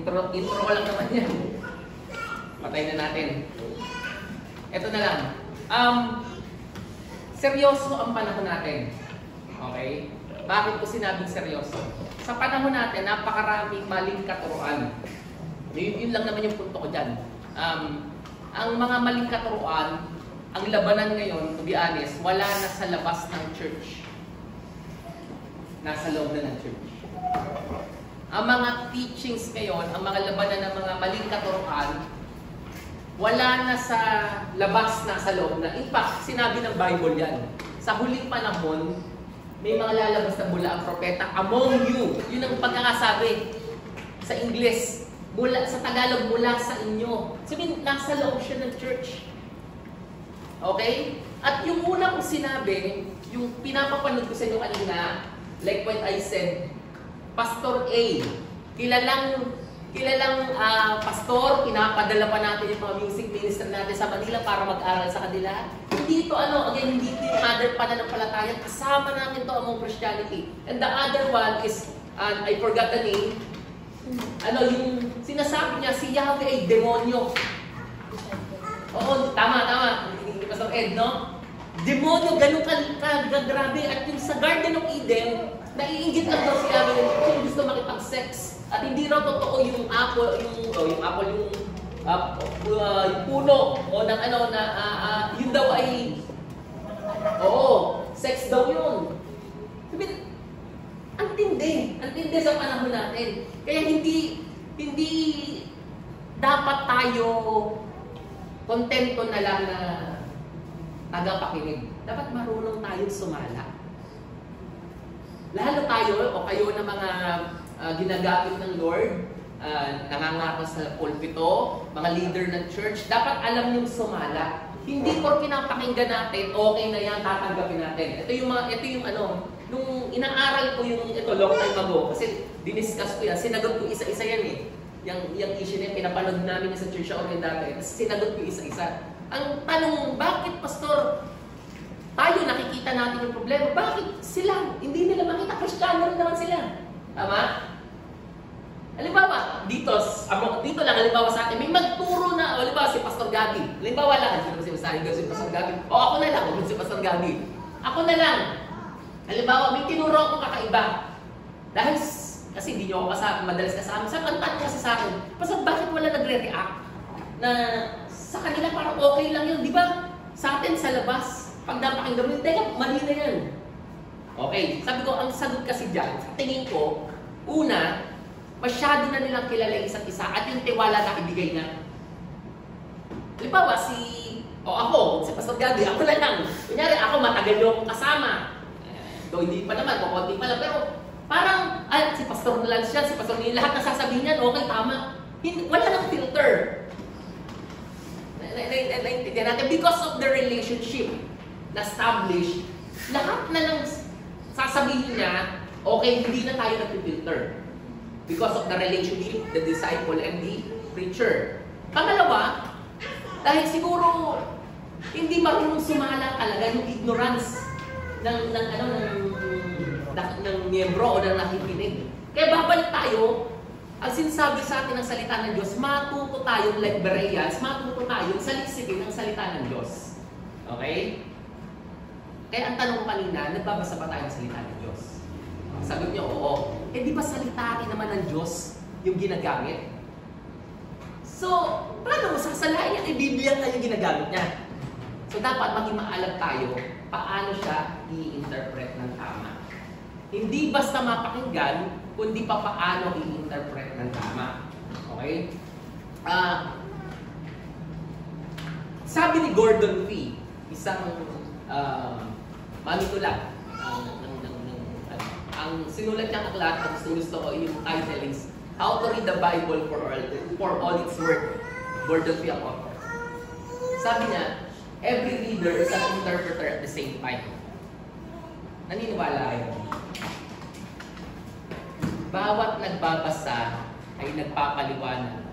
Intro ko lang naman yan. Patay na natin. Ito na lang. Seryoso ang panahon natin. Okay? Bakit ko sinabing seryoso? Sa panahon natin, napakaraming maling katuruan. Yun lang naman yung punto ko dyan. Ang mga maling katuruan, ang labanan ngayon, to be honest, wala na sa labas ng church. Nasa loob na ng church. Ang mga teachings ngayon, ang mga labanan ng mga maling katuruan, wala na sa labas, nasa loob na. In fact, sinabi ng Bible yan. Sa huling panahon, may mga lalabas na mula ang propeta among you. Yun ang pagkakasabi sa English. Mula, sa Tagalog, mula sa inyo. Sabihin, nasa loob siya ng church. Okay? At yung una kong sinabi, yung pinapapanood ko sa inyo kanina, like what I said, Pastor A, kilalang pastor, pinapadala pa natin yung mga music minister natin sa Manila para mag-aral sa kanila. Hindi ito again, hindi ito yung other pananampalataya. Kasama natin ito among Christianity. And the other one is, I forgot the name, yung sinasabi niya, si Yahweh ay demonyo. Oo, tama. Hindi Pastor Ed, no? Demonyo, ganun ka-grabe. At yung sa Garden of Eden, naiingit lang daw si Yahweh kung gusto makipag-sex. At hindi raw totoo yung apple, yung puno, o ng yun daw ay, sex daw yun. Sabi, ang tindi sa panahon natin. Kaya hindi dapat tayo kontento na lang na tagapakinig. Dapat marunong tayong sumala. Lalo tayo, o kayo na mga ginagamit ng Lord, nangangako sa pulpito, mga leader ng church, dapat alam niyong sumala. Hindi porke pinapakinggan natin, okay na yan, tatanggapin natin. Ito yung nung inaaral ko yung long time ago, kasi diniscuss ko yan, sinagot ko isa-isa yan eh. Yung issue na yan, pinapanood namin sa church ako rin dati, sinagot ko isa-isa. Ang tanong, bakit pastor, tayo nakikita natin yung problema, bakit sila, hindi nila makita, Kristiyano rin naman sila. Tama? Halimbawa, dito lang, halimbawa sa atin, may magturo na, halimbawa si Pastor Gabi. Halimbawa lang, hindi ko sinasabi si Pastor Gabi. Ako na lang, huwag si Pastor Gabi. Ako na lang. Halimbawa, may tinuro akong kakaiba. Dahil, kasi hindi nyo ako madalas kasama. Sabi, ang tanong kasi sa akin, Pastor, bakit wala nagre-react? Na sa kanila parang okay lang yun. Di ba? Sa atin, sa labas, pag napakinggan mo, teka, mali na yan. Okay, sabi ko, ang sagot kasi dyan, sa tingin ko, una, masyado na nilang kilala yung isa't isa at yung tiwala na ibigay na. Halimbawa, ako, si Pastor Gabi, ako na lang. Kunyari, ako matagal yung kasama. Though hindi pa naman, kukunti pa lang. Pero parang, si Pastor na lang siya, si Pastor niya, lahat ng sasabihin niyan, okay, tama. Wala nang filter. Naintindihan natin, because of the relationship na established, lahat na lang sasabihin niya, okay, hindi na tayo nag-filter. Because of the relationship, the disciple and the preacher. Pangalawa, dahil siguro hindi marunong sumala talaga yung ignorance ng miyembro o ng nakikinig. Kaya babalik tayo, ang sinasabi sa atin ng salita ng Diyos, matuto tayong like Bereans, matuto tayong saliksipin ng salita ng Diyos. Okay? Kaya ang tanong kanina, nagbabasa ba tayo ng salita ng Diyos? Sagot niyo, oo. Di ba salita rin naman ng Diyos yung ginagamit? So, paano mo sasalain yan? Biblia tayo yung ginagamit niya. So, dapat maging maalam tayo paano siya i-interpret ng tama. Hindi basta mapakinggan, kundi pa paano i-interpret ng tama. Okay? Sabi ni Gordon Fee, isang manitulat, ang sinulat niyang aklat at gusto ko yung title is How to Read the Bible for All Its Worth. Gordon Fee ang author. Sabi niya, every reader is an interpreter at the same time. Naniniwala kayo? Bawat nagbabasa ay nagpapaliwanag,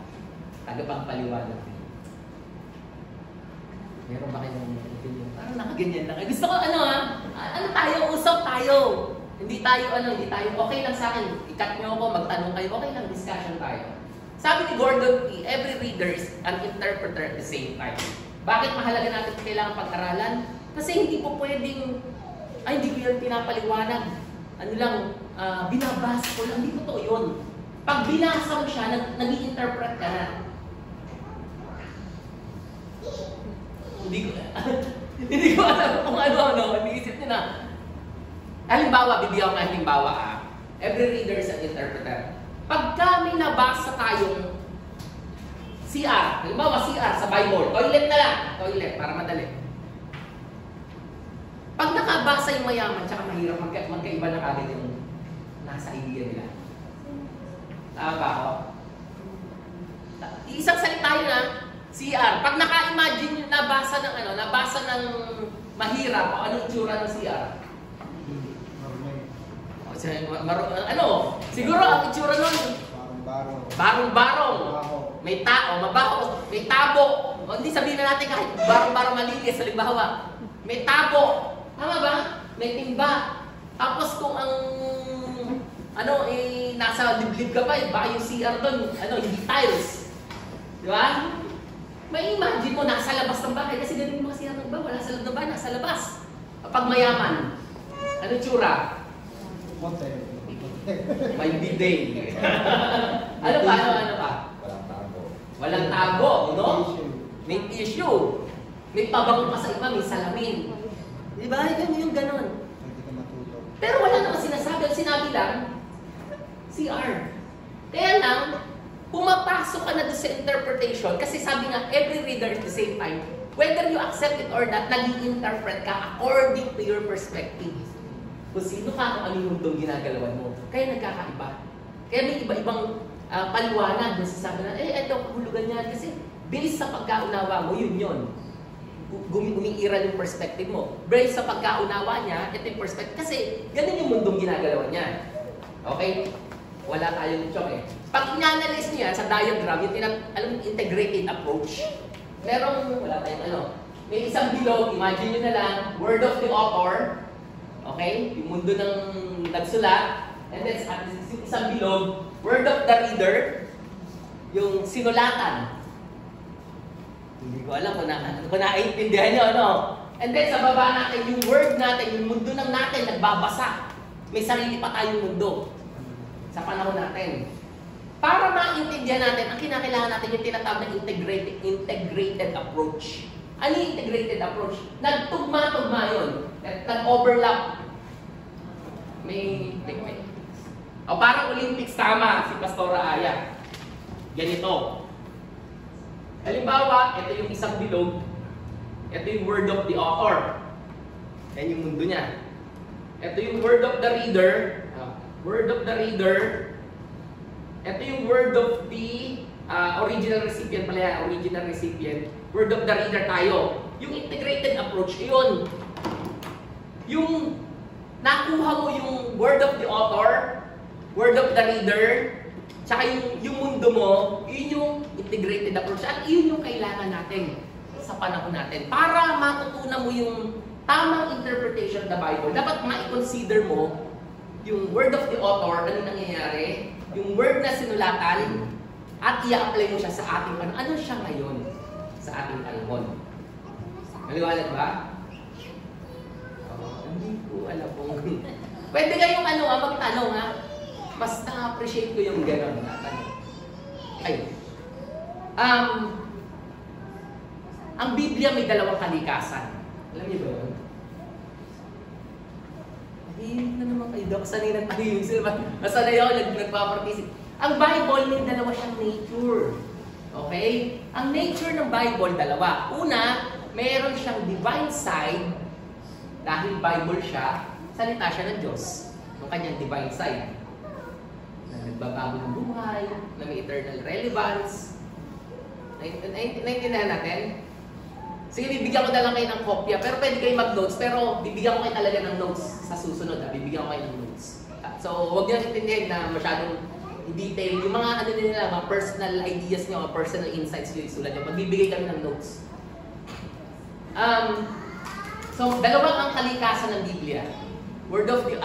tagapangpaliwanag. Meron ba kayong opinion? Parang nakaganyan lang. Gusto ko tayo, usap tayo. Hindi tayo, okay lang sa akin. I-cut nyo ako, magtanong kayo, okay lang, discussion tayo. Sabi ni Gordon P., every reader is an interpreter at the same time. Bakit mahalaga natin kailangan pag-aralan? Kasi hindi po pwedeng, ay hindi ko yun pinapaliwanag. Ano lang, binabasa ko lang. Hindi totoo yun. Pag binasa mo siya, nag-i-interpret ka na. Hindi ko alam kung ano, iniisip nyo na. Halimbawa, bibigyan ko ng halimbawa Every reader is an interpreter. Pagka may nabasa tayong CR, halimbawa CR sa Bible, toilet na lang, toilet, para madali. Pag nakabasa yung mayaman, tsaka mahirap magkaiba na agad yung nasa idea nila. Tama ba ako? Isang salita yun CR. Pag naka-imagine yung nabasa ng mahirap, o anong itsura ng CR? Siguro ang itsura nun, barong-barong. May tao, mabaho, may tabo. O hindi sabihin na natin kahit barong-barong malinis, halimbawa. May tabo. Tama ba? May timba. Tapos kung ang nasa liblib ka pa, baka yung CR doon, hindi tiles. Di ba? May imagine mo, nasa labas ng bahay. Kasi ganun yung mga CR ng bahay, wala sa loob ng bahay, nasa labas. Kapag mayaman, ano tsura? May bidet. Ano pa? Walang tago, no? May tissue. May pabango pa sa iba, may salamin. Di ba? Ganun yung ganon. Pero wala naman sinasabi. Ang sinabi lang, CR. Kaya lang, pumapasok ka na doon sa interpretation kasi sabi nga, every reader at the same time, whether you accept it or not, nag-i-interpret ka according to your perspective. Kung sino ka, kung ano yung mundong ginagalawan mo. Kaya nagkakaiba. Kaya may iba-ibang paliwanag na sasabi na, ito, hulugan yan. Kasi bilis sa pagkaunawa mo, yun. Umiiral yung perspective mo. Bilis sa pagkaunawa niya, ito yung perspective. Kasi ganun yung mundong ginagalawan niya. Okay? Wala tayong chok Pag in-analyze niya sa diagram, yung integrated approach, wala tayong may isang bilog, imagine nyo na lang, word of the author, okay? Yung mundo ng nagsulat, and then isang bilog, word of the reader, yung sinulatan. Hindi ko alam kung naiintindihan nyo, And then sa baba natin, yung word natin, yung mundo ng natin, nagbabasa. May sarili pa tayong mundo sa panahon natin. Para maintindihan natin, ang kinakailangan natin yung tinatawag na integrated approach. Ano yung integrated approach? Nagtugma-tugma yun. Nag-overlap. Parang Olympics, tama si Pastora Aya. Ganito. Halimbawa, ito yung isang bilog. Ito yung word of the author. Yan yung mundo niya. Ito yung word of the reader. Word of the reader. Ito yung word of the original recipient pala yan. Original recipient. Word of the reader tayo. Yung integrated approach, yun. Yung nakuha mo yung word of the author, word of the reader, tsaka yung mundo mo, yun yung integrated approach. At yun yung kailangan natin sa panahon natin. Para matutunan mo yung tamang interpretation of the Bible, dapat ma-consider mo yung word of the author, ano nangyayari, yung word na sinulatan, at i-apply mo siya sa ating panahon. Ano siya ngayon sa ating panahon? Maliwanag ba? Hindi ko alam kung... Pwede kayong magtanong Mas na-appreciate ko yung gano'n na tanong. Ang Biblia may dalawang kalikasan. Alam niyo ba yun? Hindi na naman kayo. Sanay na tayo yung sila. Masanay ako nagpaparticipate. Ang Bible may dalawa siyang nature. Okay? Ang nature ng Bible, dalawa. Una, meron siyang divine side. Dahil Bible siya, salita siya ng Diyos. Yung kanyang divine side. Na nagbabago ng buhay, na may eternal relevance. Naintindihan natin? Sige, bibigyan ko na lang kayo ng kopya. Pero pwede kayo mag-notes. Pero bibigyan ko kayo talaga ng notes sa susunod. Bibigyan ko kayo ng notes. So, huwag niyo intindihin na masyadong detail. Yung mga nila, mga personal ideas niyo, mga personal insights niyo isulat niyo. Magbibigay kami ng notes. So, dalawang ang kalikasan ng Biblia. Word of the,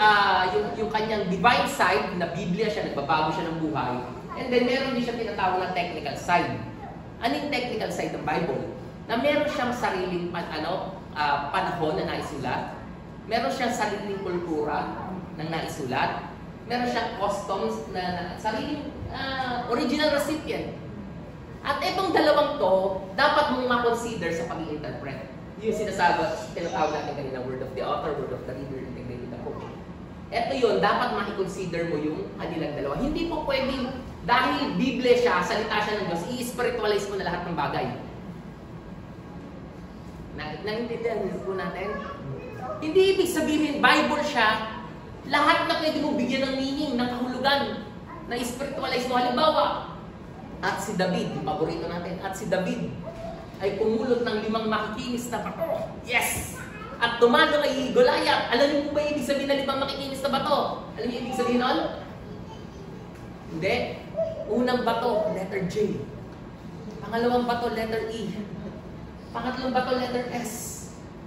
yung kanyang divine side, na Biblia siya, nagbabago siya ng buhay. And then meron din siya tinatawag na technical side. Ano yung technical side ng Bible? Na meron siyang sariling panahon na naisulat. Meron siyang sariling kultura na naisulat. Meron siyang customs na sariling original recipient. At itong dalawang to, dapat mong ma-consider sa pag-i-interpret. Yung tinatawag natin kanina, word of the author, word of the reader, integrated approach. Ito yun, dapat ma-consider mo yung kanilang dalawa. Hindi po pwedeng, dahil Biblia siya, salita siya ng Diyos, i-spiritualize mo na lahat ng bagay. Naintindihan po natin? Hindi ibig sabihin, Bible siya, lahat na pwede mo bigyan ng meaning, ng kahulugan, na i-spiritualize mo. Halimbawa, at si David, yung paborito natin, at si David ay pumulot ng 5 makikinis na bato. Yes! At tumalo kay Goliath. Alam niyo po ba ibig sabihin ng 5 makikinis na bato? Alam niyo ibig sabihin nun? Hindi. Unang bato, letter J. Pangalawang bato, letter E. Pangatlong bato, letter S.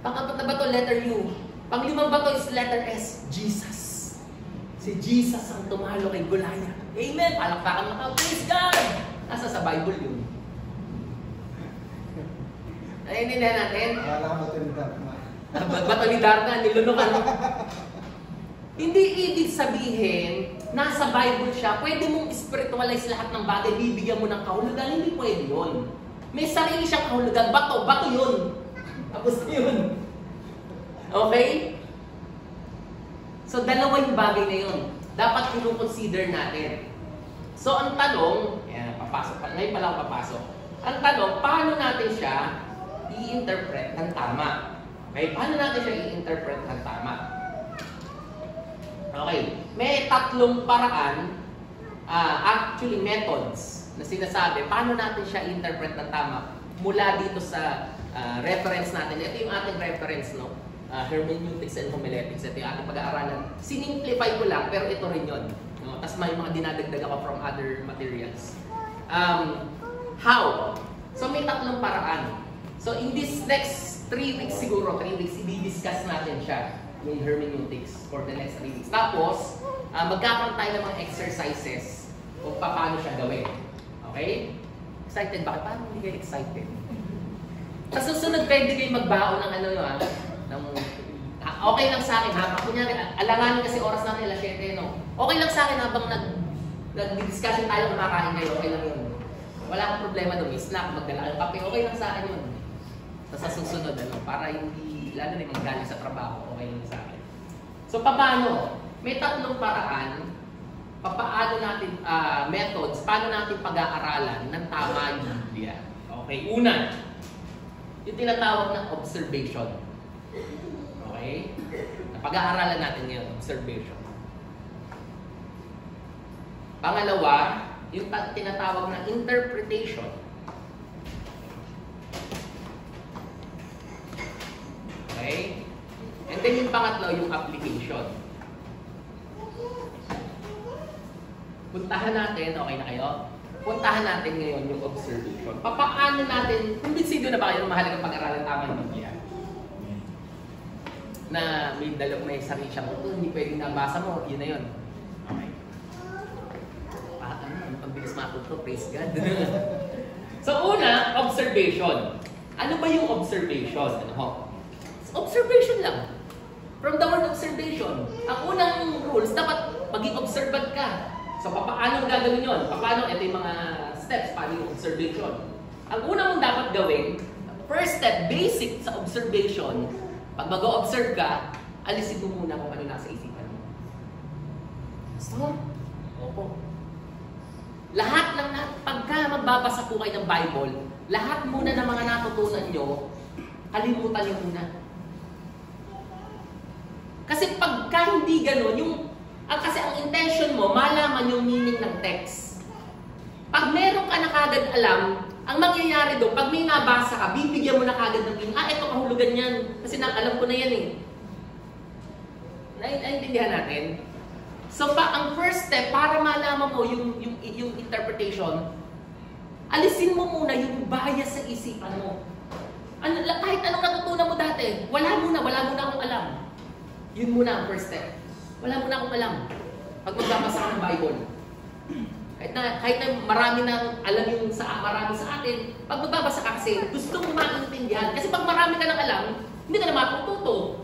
Pangapat na bato, letter U. Panglimang bato is letter S, Jesus. Si Jesus ang tumalo kay Goliath. Amen! Palakpakan mo ka. Praise God! Nasa sa Bible yun. Naiintindihan natin? Wala ka bato ni Darna. Bato ni Darna, nilunukan. Hindi ibig sabihin, nasa Bible siya, pwede mong spiritualize lahat ng bagay, bibigyan mo ng kahulugan. Hindi pwede yun. May sarili siyang kahulugan. Bato yun. Tapos yun. Okay? So, dalawa yung bagay na yun. Dapat i-consider natin. So, ang tanong, ngayon pala ako papasok. Ang tanong, paano natin siya i-interpret ng tama? Okay, paano natin siya i-interpret ng tama? Okay, may 3 paraan, actually methods, na sinasabi, paano natin siya i-interpret ng tama mula dito sa reference natin. Ito yung ating reference, no? Hermeneutics and Homiletics. Ito yung ating pag-aaralan. Sinimplify ko lang, pero ito rin yun. No? Tapos may mga dinadagdag ako from other materials. How? So may 3 paraan. So in this next 3 weeks siguro, 3 weeks, i-discuss natin siya, yung hermeneutics for the next 3 weeks. Tapos, magkakaroon tayo ng mga exercises kung paano siya gawin. Okay? Excited? Bakit? Paano hindi kayo excited? Sa susunod, pwede kayo magbaon ng okay lang sa akin, habang kunyari, alanganin kasi oras natin, alas 7, no? Okay lang sa akin habang nag-discussion tayo, kumakain kayo, okay lang yun. Wala akong problema doon, may snack, magdala kayong kape, okay lang sa akin yun. Sa susunod, para hindi, lalo na yung galing sa trabaho, okay lang sa akin. So, paano? May 3 paraan, paano natin, methods, paano natin pag-aaralan ng tama yung Biblia. Okay, una, yung tinatawag na observation. Okay? Pag-aaralan natin ngayon, observation. Pangalawa, yung tinatawag na interpretation. Okay? And then yung pangatlo, yung application. Puntahan natin, okay na kayo? Puntahan natin ngayon yung observation. Papaano natin, kumbinsido na ba kayo ng mahalagang pag-aralan tama ng Biblia? Na may may sarili siyang hindi pwedeng nabasa mo, yun na yun. Okay. Pagbilis matuto, praise God. So una, observation. Ano ba yung observation? Observation lang. From the word observation. Ang unang rules, dapat maging observant ka. So paano gagawin yun? Paano, ito yung mga steps, paano yung observation. Ang una mong dapat gawin, first step, basic sa observation, pag mag-o-observe ka, alisin mo muna kung ano nasa isipan mo. So, opo. Lahat ng, pagka magbabasa po kayo ng Bible, lahat muna ng mga natutunan nyo, kalimutan nyo muna. Kasi pagka hindi ganun, kasi ang intention mo, malaman yung meaning ng text. Pag meron ka na kagad alam, ang mangyayari doon, pag may nabasa ka, bibigyan mo na kagad ng meaning. Ito kahulugan yan. Kasi alam ko na yan eh. Naintindihan natin? So, ang first step, para malaman mo yung interpretation, alisin mo muna yung bias sa isipan mo. Kahit anong natutunan mo dati, wala muna akong alam. Yun muna ang first step. Wala muna akong alam. Pag magbabasa ka ng Bible. Kahit na marami nang alam yung marami sa atin, pag magbabasa ka kasi, gusto mo maintindihan. Kasi pag marami ka nang alam, hindi ka na matututo.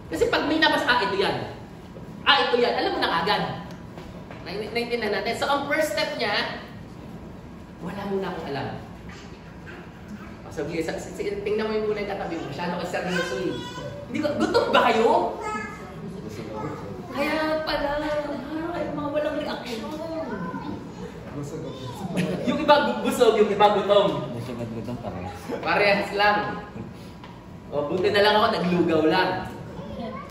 Kasi pag may nabasa, ito yan. Ito yan. Alam mo na agad. Naintindihan natin. So, ang first step niya, wala muna akong alam. So, tingnan mo yung muna yung katabi mo. Masyado ka seryoso eh. Gutom ba kayo? Kaya pala, ay mga walang reaction. Yung iba busog, yung iba gutom. Busog at gutom parehas. Parehas lang. O, buti na lang ako, naglugaw lang.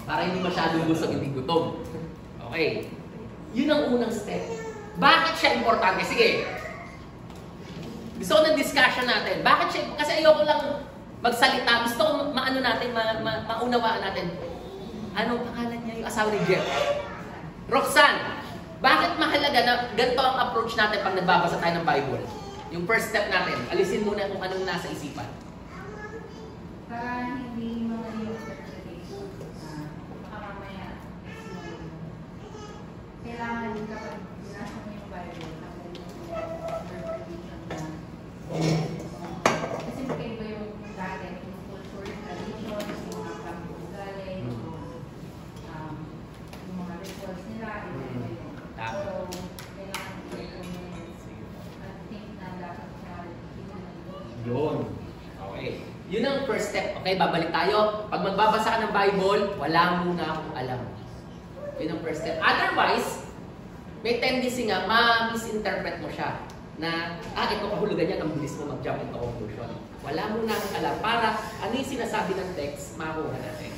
Para hindi masyadong busog, hindi gutom. Okay. Yun ang unang step. Bakit siya importante? Sige. Gusto ko ng discussion natin. Bakit siya? Kasi ayoko lang magsalita. Gusto ko maano natin, maunawaan natin. Anong pangalan niya? Yung asawa ni Jeff. Roxanne. Bakit mahalaga na ganito ang approach natin pag nagbabasa tayo ng Bible? Yung first step natin, alisin muna kung anong nasa isipan. Para hindi mga yung interpretation baka mamaya kailangan kapag binasa mo yung Bible interpretation na kasi magkaiba yung dati yung culture, traditions, yung mga pag-ugali, yung mga rituals nila, iba-iba yun. So, kailangan ko think na dapat sa Yun. Okay. Yun ang first step. Okay, babalik tayo. Pag magbabasa ka ng Bible, wala muna akong alam. Yun ang first step. Otherwise, may tendency nga, ma-misinterpret mo siya. Na, ito kahulugan niya, ang bilis mo mag-jump into conclusion. Wala muna akong alam. Para, ano yung sinasabi ng text, makuha natin.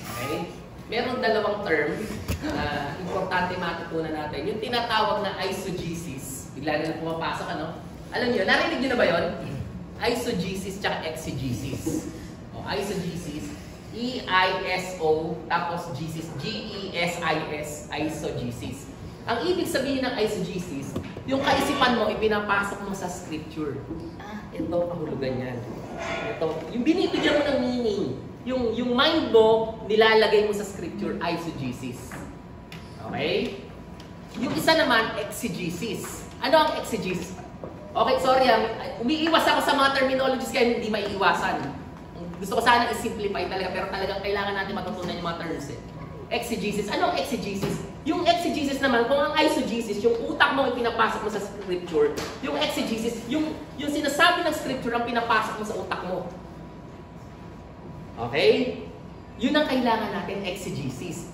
Okay? Merong dalawang term na importante matutunan natin. Yung tinatawag na eisegesis. Bigla na lang pumapasok, ano? Alam niyo, narinig niyo na ba yun? Eisegesis tsaka exegesis. O, eisegesis, E-I-S-O, tapos gesis, G-E-S-I-S, eisegesis. Ang ibig sabihin ng eisegesis, yung kaisipan mo, ipinapasok mo sa scripture. Ito, kahulugan yan. Ito, yung binibigyan mo ng meaning. Yung mind mo, nilalagay mo sa scripture, eisegesis. Okay? Yung isa naman, exegesis. Ano ang exegesis? Okay, sorry umiiwas ako sa mga terminologies kaya hindi maiiwasan. Gusto ko sana i-simplify talaga, pero talagang kailangan natin matutunan yung mga terms eh. Exegesis. Ano ang exegesis? Yung exegesis naman, kung ang eisegesis, yung utak mo yung pinapasok mo sa scripture, yung exegesis, yung sinasabi ng scripture ang pinapasok mo sa utak mo. Okay? Yun ang kailangan natin, exegesis.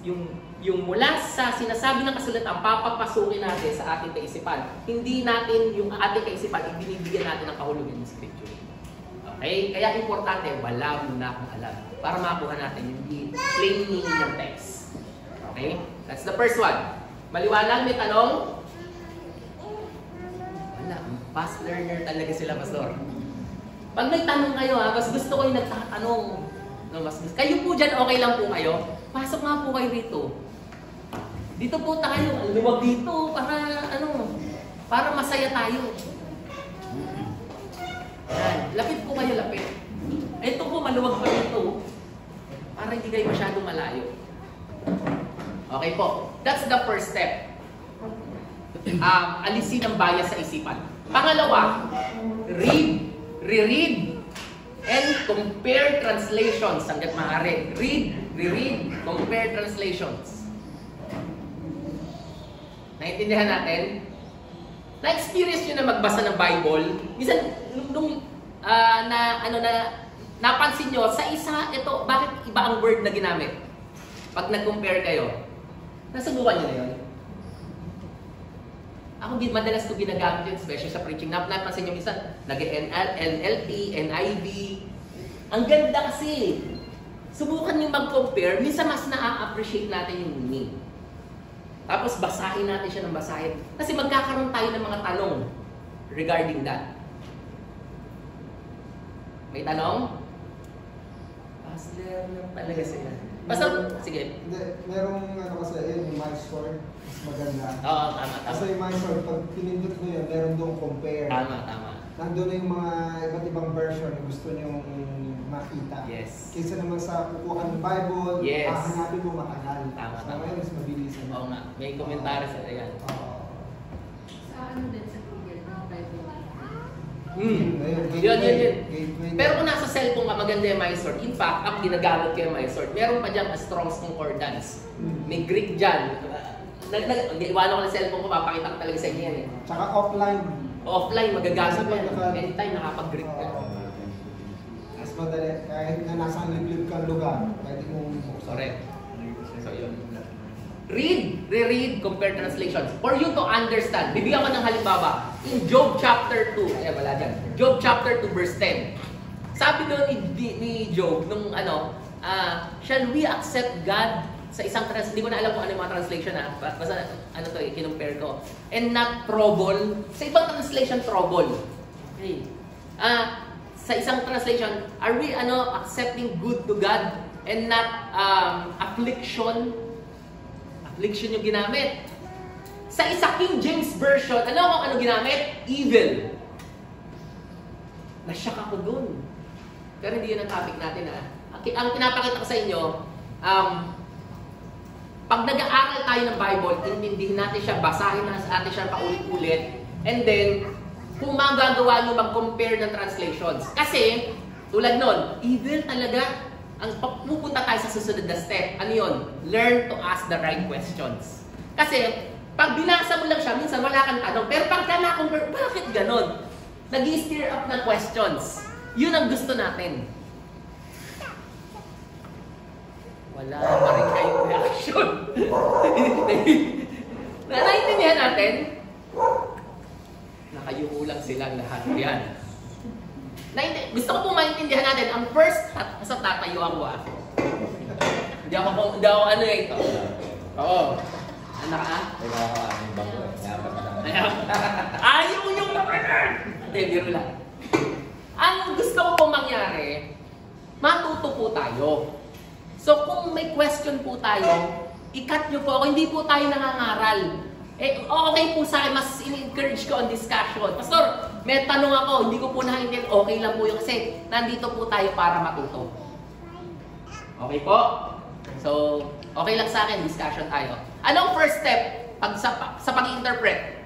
Yung mula sa sinasabi ng kasulatan, papapasukin natin sa ating kaisipan. Hindi natin yung ating kaisipan, ibinibigyan natin ng kahulugan ng scripture. Okay? Kaya importante, wala muna akong alam. Para makuha natin yung plain meaning ng text. Okay? That's the first one. Maliwanag, may tanong? Wala. Fast learner talaga sila, Pastor. Pag may tanong kayo, mas gusto ko yung nagtatanong. No, kayo po dyan, okay lang po kayo. Pasok nga po kayo rito. Dito po tayo. Luwag dito para masaya tayo. Yan. Lapit po kayo, lapit. Ito po, maluwag pa dito. Para hindi kayo masyadong malayo. Okay po. That's the first step. Alisin ang bias sa isipan. Pangalawa, reread, and compare translations hanggat maaari. Read, reread, compare translations. Naintindihan natin? Na-experience nyo na magbasa ng Bible? Minsan, napansin nyo, sa isa, ito, bakit iba ang word na ginamit? Pag nag-compare kayo, nasubukan nyo na yun? Ako, madalas ko ginagamit yun, especially sa preaching. Napansin nyo minsan, nag-NLT, NIV. Ang ganda kasi. Subukan nyo mag-compare, minsan mas na-appreciate natin yung meaning. Tapos basahin natin siya ng basahin. Kasi magkakaroon tayo ng mga tanong regarding that. May tanong? Pastor, talaga sila. Basta, sige. Merong kasi yung My Sword, mas maganda. Oo, tama. Kasi yung My Sword, pag pinindot mo yun, meron doon compare. Tama. Nandun na yung mga iba't ibang version na gusto nyo makita. Yes. Kaysa naman sa kukuha ng Bible, Yes. hahanapin mo matagal. Tama. Ngayon, mas mabilis. Oo nga, may komentaryo sa yan. Sa ano din sa Google, ng Bible. Ayun, Yun. gateway. Pero kung nasa cellphone ka, maganda yung MySword. In fact, ang ginagamit ko yung MySword. Meron pa dyan Strong's Concordance. May Greek dyan. Iwanan ko ng cellphone ko, papakita ko talaga sa inyo yan eh. Tsaka offline. Offline, magagamit mo yan. Naka- Anytime nakapag-Greek ka. Mas madali, kahit na nasa liblib kang lugar, pwede mong buksan. Correct. So yun. Read, reread, compare translations. For you to understand, bibigyan ko ng halimbawa. In Job chapter 2, ayan wala dyan. Job chapter 2 verse 10. Sabi doon ni Job, nung shall we accept God sa isang hindi ko na alam kung ano yung mga translation basta ano to kinumpare ko. And not trouble. Sa ibang translation, trouble. Okay. Sa isang translation, are we accepting good to God and not affliction? Affliction yung ginamit. Sa isa King James Version, ano ginamit? Evil. Nasyak ako dun. Pero hindi yun ang topic natin Ang pinapakita ko sa inyo, pag nag-aaral tayo ng Bible, intindihin natin siya, basahin natin siya paulit-ulit, and then, kung magagawa nyo mag-compare ng translations. Kasi, tulad nun, evil talaga. Ang pupunta tayo sa susunod na step, ano yun? Learn to ask the right questions. Kasi, pag binasa mo lang siya, minsan wala kang tanong. Pero pagka na-compare, bakit ganon? Nag-i-stir up ng questions. Yun ang gusto natin. Wala pa rin kayong reaction. Naintindihan natin? Nakayuko lang silang lahat. Yan. Gusto ko pong maintindihan natin, ang first, sa tatayo ako Hindi ako ito. Oo. Anak ka? Ayaw yung Hindi, biro lang. Ang gusto ko pong mangyari, matuto po tayo. So kung may question po tayo, i-cut nyo po ako, hindi po tayo nangangaral. Okay po sa akin, mas in-encourage ko ang discussion. Pastor, may tanong ako, hindi ko po nakaintindihan, okay lang po yun kasi nandito po tayo para matuto. Okay po? So, okay lang sa akin, discussion tayo. Anong first step sa pag-interpret?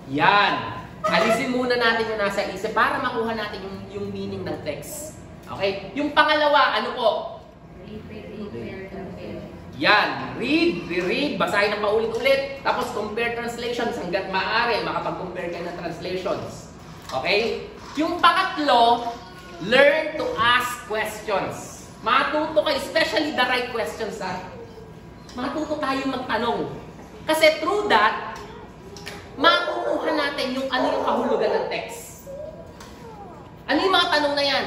Yan. Alisin muna natin yung nasa isip para makuha natin yung meaning ng text. Okay? Yung pangalawa, ano po? Yan, read, reread, basahin ng paulit-ulit, tapos compare translations hanggat maaari, makapag-compare kayo ng translations. Okay? Yung pangatlo, learn to ask questions. Matuto kayo, especially the right questions Matuto tayo magtanong. Kasi through that, makukuha natin yung ano yung kahulugan ng text. Ano yung mga tanong na yan?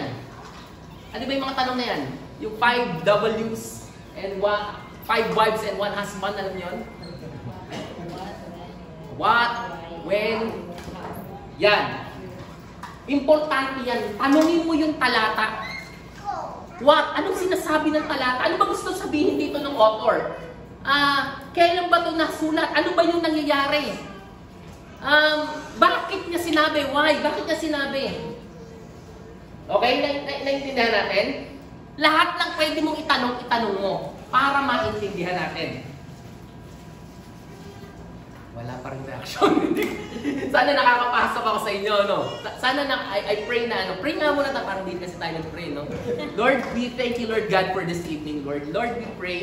Ano ba yung mga tanong na yan? Yung 5 W's and 5 wives and 1 husband, alam niyo yun? What? When? Yan. Importante yan. Tanungin mo yung talata. What? Anong sinasabi ng talata? Ano ba gusto sabihin dito ng author? Kailan ba ito nasulat? Ano ba yung nangyayari? Bakit niya sinabi? Why? Bakit niya sinabi? Okay? Naintindihan natin? Lahat ng pwede mong itanong mo para maintindihan natin. Wala pa rin reaction. Sana nakakapasok ako sa inyo, no? Sana I pray na, pray nga muna parang din kasi tayo nag-pray, no? Lord, we thank you, Lord God, for this evening, Lord. Lord, we pray,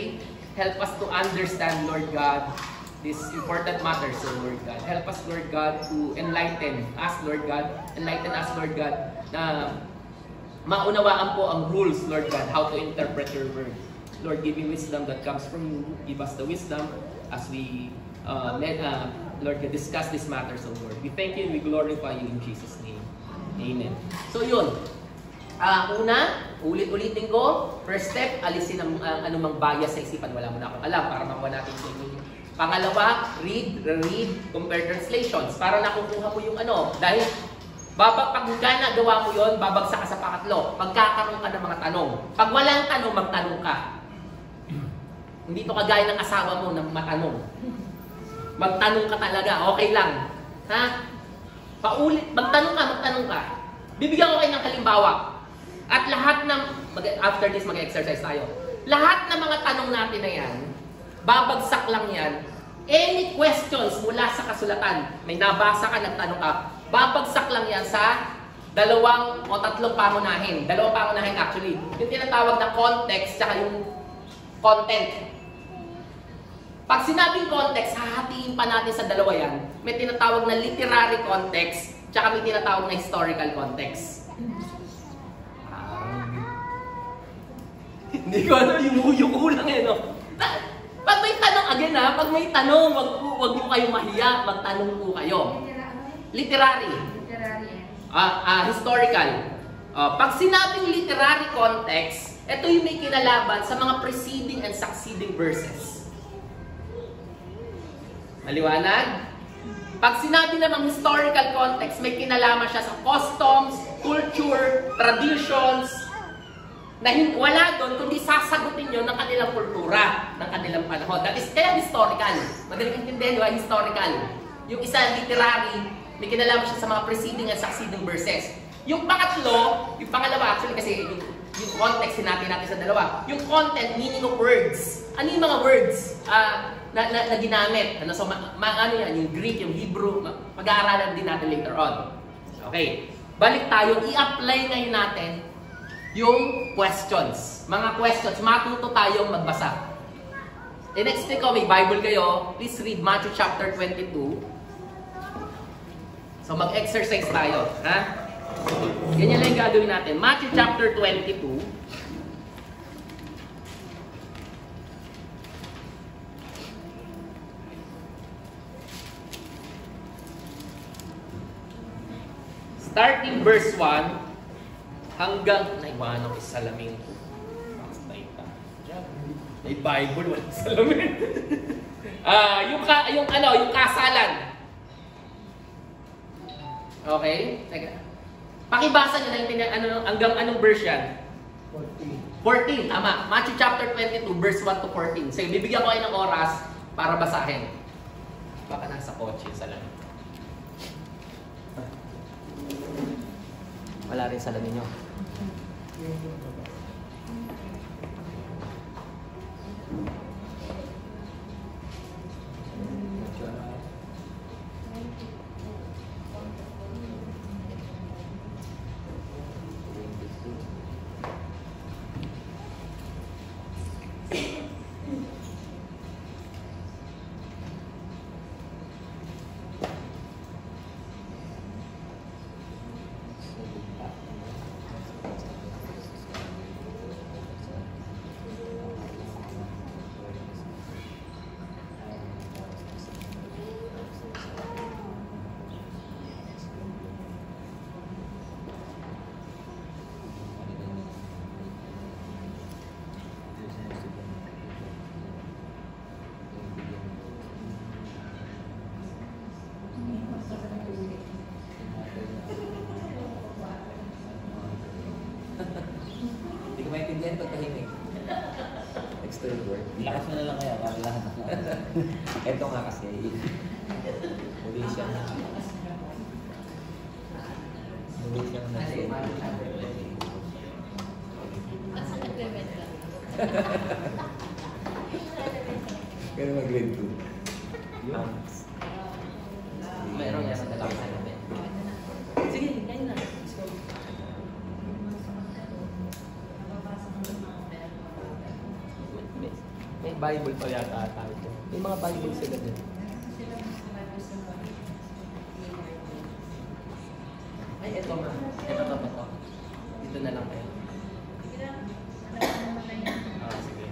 help us to understand, Lord God, this important matters, so Lord God. Help us, Lord God, to enlighten us, Lord God. Enlighten us, Lord God, na maunawaan po ang rules, Lord God, how to interpret your word. Lord, give me wisdom that comes from you. Give us the wisdom as we Lord, discuss this matter, so Lord. We thank you and we glorify you in Jesus' name. Amen. So yun. Una, ulit-ulitin ko. First step, alisin ang anumang bias sa isipan. Wala mo na akong alam para makuha natin sa inyo. Pangalawa, read, compare translations. Para nakukuha mo yung Dahil pag nagawa mo yun, babagsak ka sa pangatlo. Pagkakaroon ka ng mga tanong. Pag walang tanong, magtanong ka. Hindi to kagaya ng asawa mo na matanong. Magtanong ka talaga, okay lang. Ha? Magtanong ka. Bibigyan ko kayo ng halimbawa. At lahat ng, after this mag-exercise tayo. Lahat ng mga tanong natin na yan, babagsak lang yan Any questions mula sa kasulatan, may nabasa ka, nagtanong ka, babagsak lang yan sa 2 o 3 pangunahin. 2 pangunahin actually. Yung tinatawag na context tsaka yung content. Pag sinabing context, hahatiin pa natin sa 2 yan. May tinatawag na literary context tsaka may tinatawag na historical context. Hindi ko ano, yung kulang eh, no? Pag may tanong, again ha, pag may tanong, wag mo kayo mahiya, magtanong po kayo. Literary. Historical. Pag sinabing literary context, ito yung may kinalaban sa mga preceding and succeeding verses. Maliwanag? Pag sinabi namang historical context, may kinalaman siya sa customs, culture, traditions, na wala doon, kundi sasagutin nyo ng kanilang kultura, ng kanilang panahon. That is kaya historical. Madaling intindihan nyo, historical. Yung isa, literary, may kinalaman siya sa mga preceding and succeeding verses. Yung pangatlo, yung pangalawa, actually kasi yung context natin sa 2. Yung content, meaning of words. Ano yung mga words na ginamit? So, ano yan? Yung Greek, yung Hebrew, pag-aaralan din natin later on. Okay. Balik tayo, i-apply ngayon natin yung questions. Mga questions, matuto tayong magbasa. Next week ko, may Bible kayo. Please read Matthew chapter 22. So mag-exercise tayo. Ha? Ganyan lang yung gagawin natin. Matthew chapter 22. Starting verse 1 hanggang naiwanan ko sa salamin ko. May Bible, walang salamin. yung kasalan. Okay? Teka. Pakibasa nyo na hanggang anong verse yan? 14, tama. Matthew chapter 22, verse 1 to 14. So, bibigyan ko kayo ng oras para basahin. Baka nasa kotse sa salamin. Wala rin salamin nyo. Maintindihan pagkahimik. External word. Lakas mo na lang kaya para lahat. Ito nga kasi. Muli siyang Kaya mag-grade 2. Mayroon yan sa dalawang salamin. Sige, ganyan na. May Bible pa yata tayo. May mga Bible sila din. Ay, eto nga. Eto. Dito na lang kayo. Sige.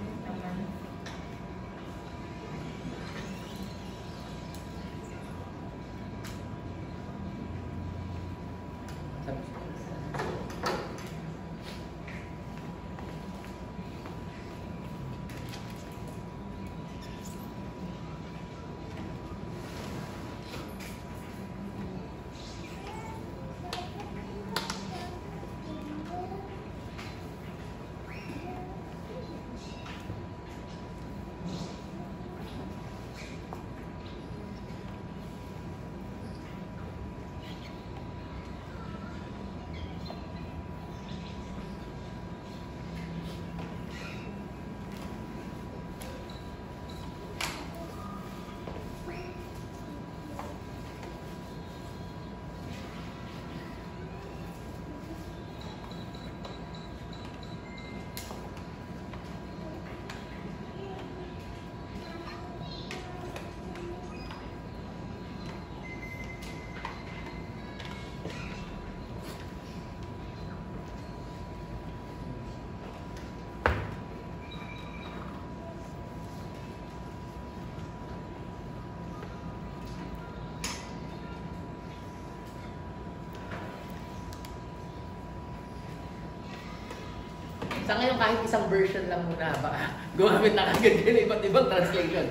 Sa ngayon, kahit isang version lang muna, baka gumamit na kagad yun iba't ibang translation.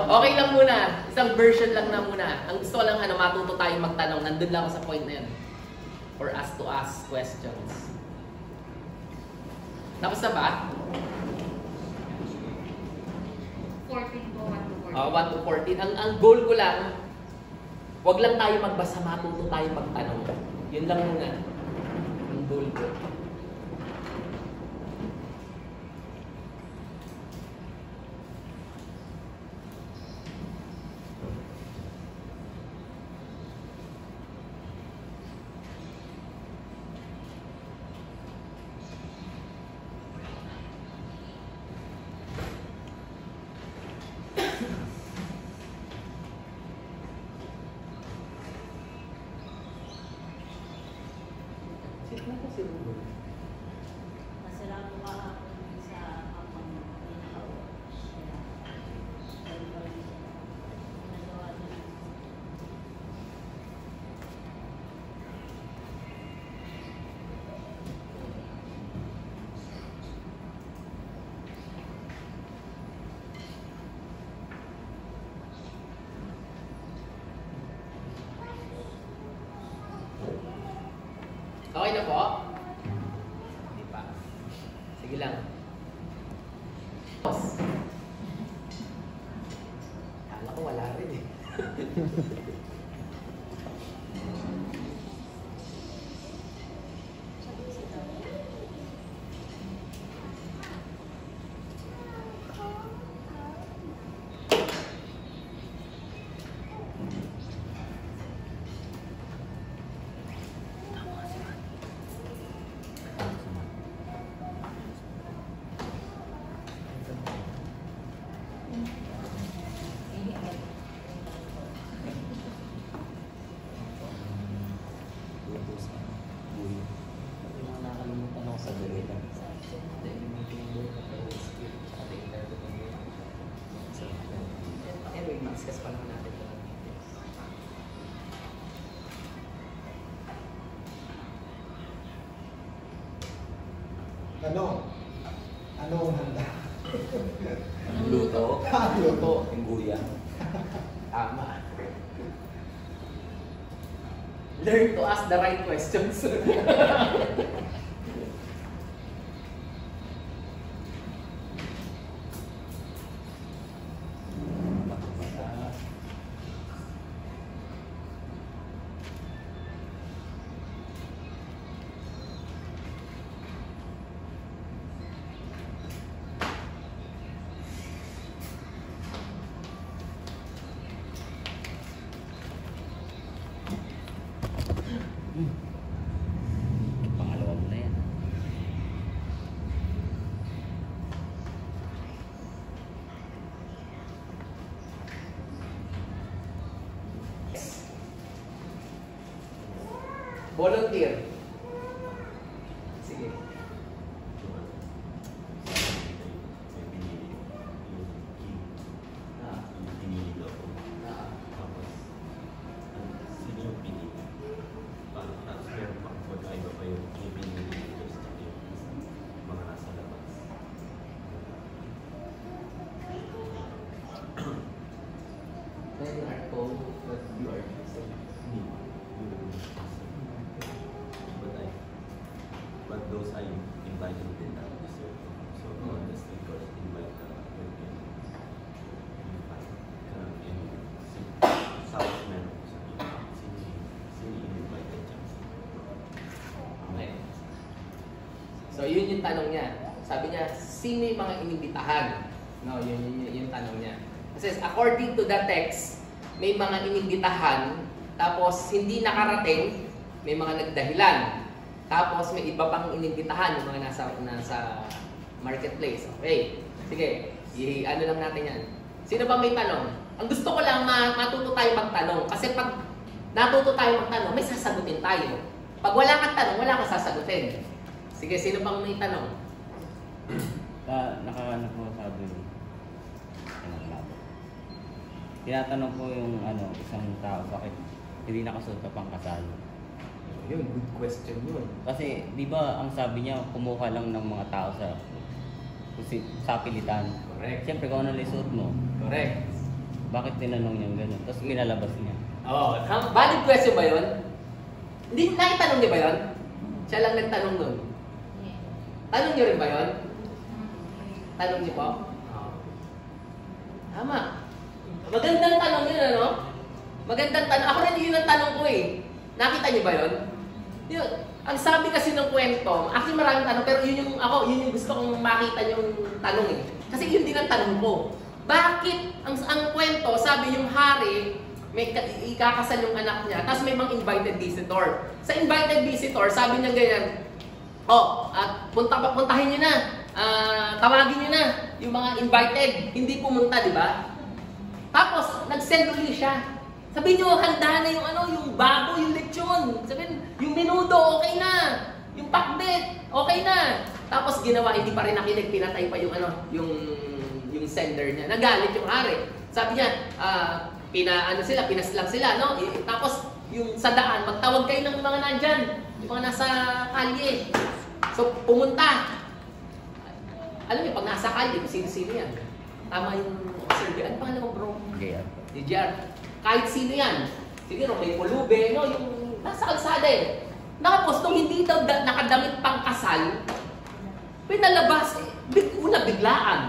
Okay lang muna. Isang version lang na muna. Ang gusto ko lang, matuto tayong magtanong. Nandun lang ako sa point na yun. For us to ask questions. Tapos na ba? 14 po, 1 to 14. 1 to 14. Ang goal ko lang, wag lang tayo magbasa, matuto tayo magtanong. Yun lang muna. Ang goal ko. Kasi lang kahapon sa kapang pinaka-uwa. Kaya, nagawa niya. Okay na po? Hindi pa. Sige lang. Boss. Kala ko wala rin eh. Luto sa buhay. Yung mga nakalimutan ako sa dalita. Dahil yung meeting doon, kapag skill, tsaka tingin ko doon. Anyway, discuss pa naman natin ito. Anong handa? Ang luto? Ang luto. Yung guya. Tama. Learn to ask the right questions. Pangalawa mo na yan. Volunteer. Sige. Ah. Ah. Many are told that you are chosen. But those I invited did not deserve to. So honestly, God invite South meron ko sa inyo. Sini-invited siya. Okay. So, yun yung tanong niya. Sabi niya, sino yung mga inibitahan? No, yun yung tanong niya. Kasi according to the text, may mga inibitahan, tapos hindi nakarating, may mga nagdahilan. Tapos may iba pang inibitahan, yung mga nasa marketplace. Okay. Sige, ano lang natin yan. Sino ba may tanong? Ang gusto ko lang matuto tayo magtanong. Kasi pag natuto tayo magtanong, may sasagutin tayo. Pag wala kang tanong, wala kang sasagutin. Sige, sino pang may tanong? Nakahanap ko sabi tinatanong ko yung isang tao bakit hindi nakasuot pa pang kasal. Yun, good question yun. Kasi, di ba, ang sabi niya, kumuha lang ng mga tao sa pilitan. Correct. Siyempre, kung ano lisuot mo, Correct. bakit tinanong niya gano'n? Tapos pinalabas niya. Oo. Valid question ba yun? Hindi, naitanong niyo ba yun? Siya lang nagtanong nun. Tanong niyo rin ba yun? Tanong niyo po? Oo. Tama. Magandang tanong yun, ano? Magandang tanong. Ako rin yun ang tanong ko eh. Nakita niyo ba yun? Yun. Ang sabi kasi ng kwento, actually maraming tanong, pero yun yung gusto kong makita yung tanong eh. Kasi yun din ang tanong ko. Bakit ang kwento, sabi yung hari, may ikakasal yung anak niya, tapos may mga invited visitor. Sa invited visitor, sabi niya ganyan, at puntahin niyo na, tawagin niyo na yung mga invited, hindi pumunta, di ba? Tapos, nag-send uli siya. Sabi niyo, handa na yung bago, yung lechon. Sabi, yung menudo, okay na. Yung pakbet, okay na. Tapos ginawa, hindi pa rin nakinig, pinatay pa yung sender niya. Nagalit yung hari. Sabi niya, pinaslang sila, no? Tapos, yung sa daan, magtawag kayo ng mga nandyan, yung mga nasa kalye. So, pumunta. Alam niyo, pag nasa kalye, sino-sino yan? Tama yung survey. Ano pangalan mo, bro? JR. Kahit sino yan. Siguro may pulube, no? Yung nasa kalsada eh. Tapos, nung hindi daw nakadamit pang kasal, pinalabas eh. Una, biglaan.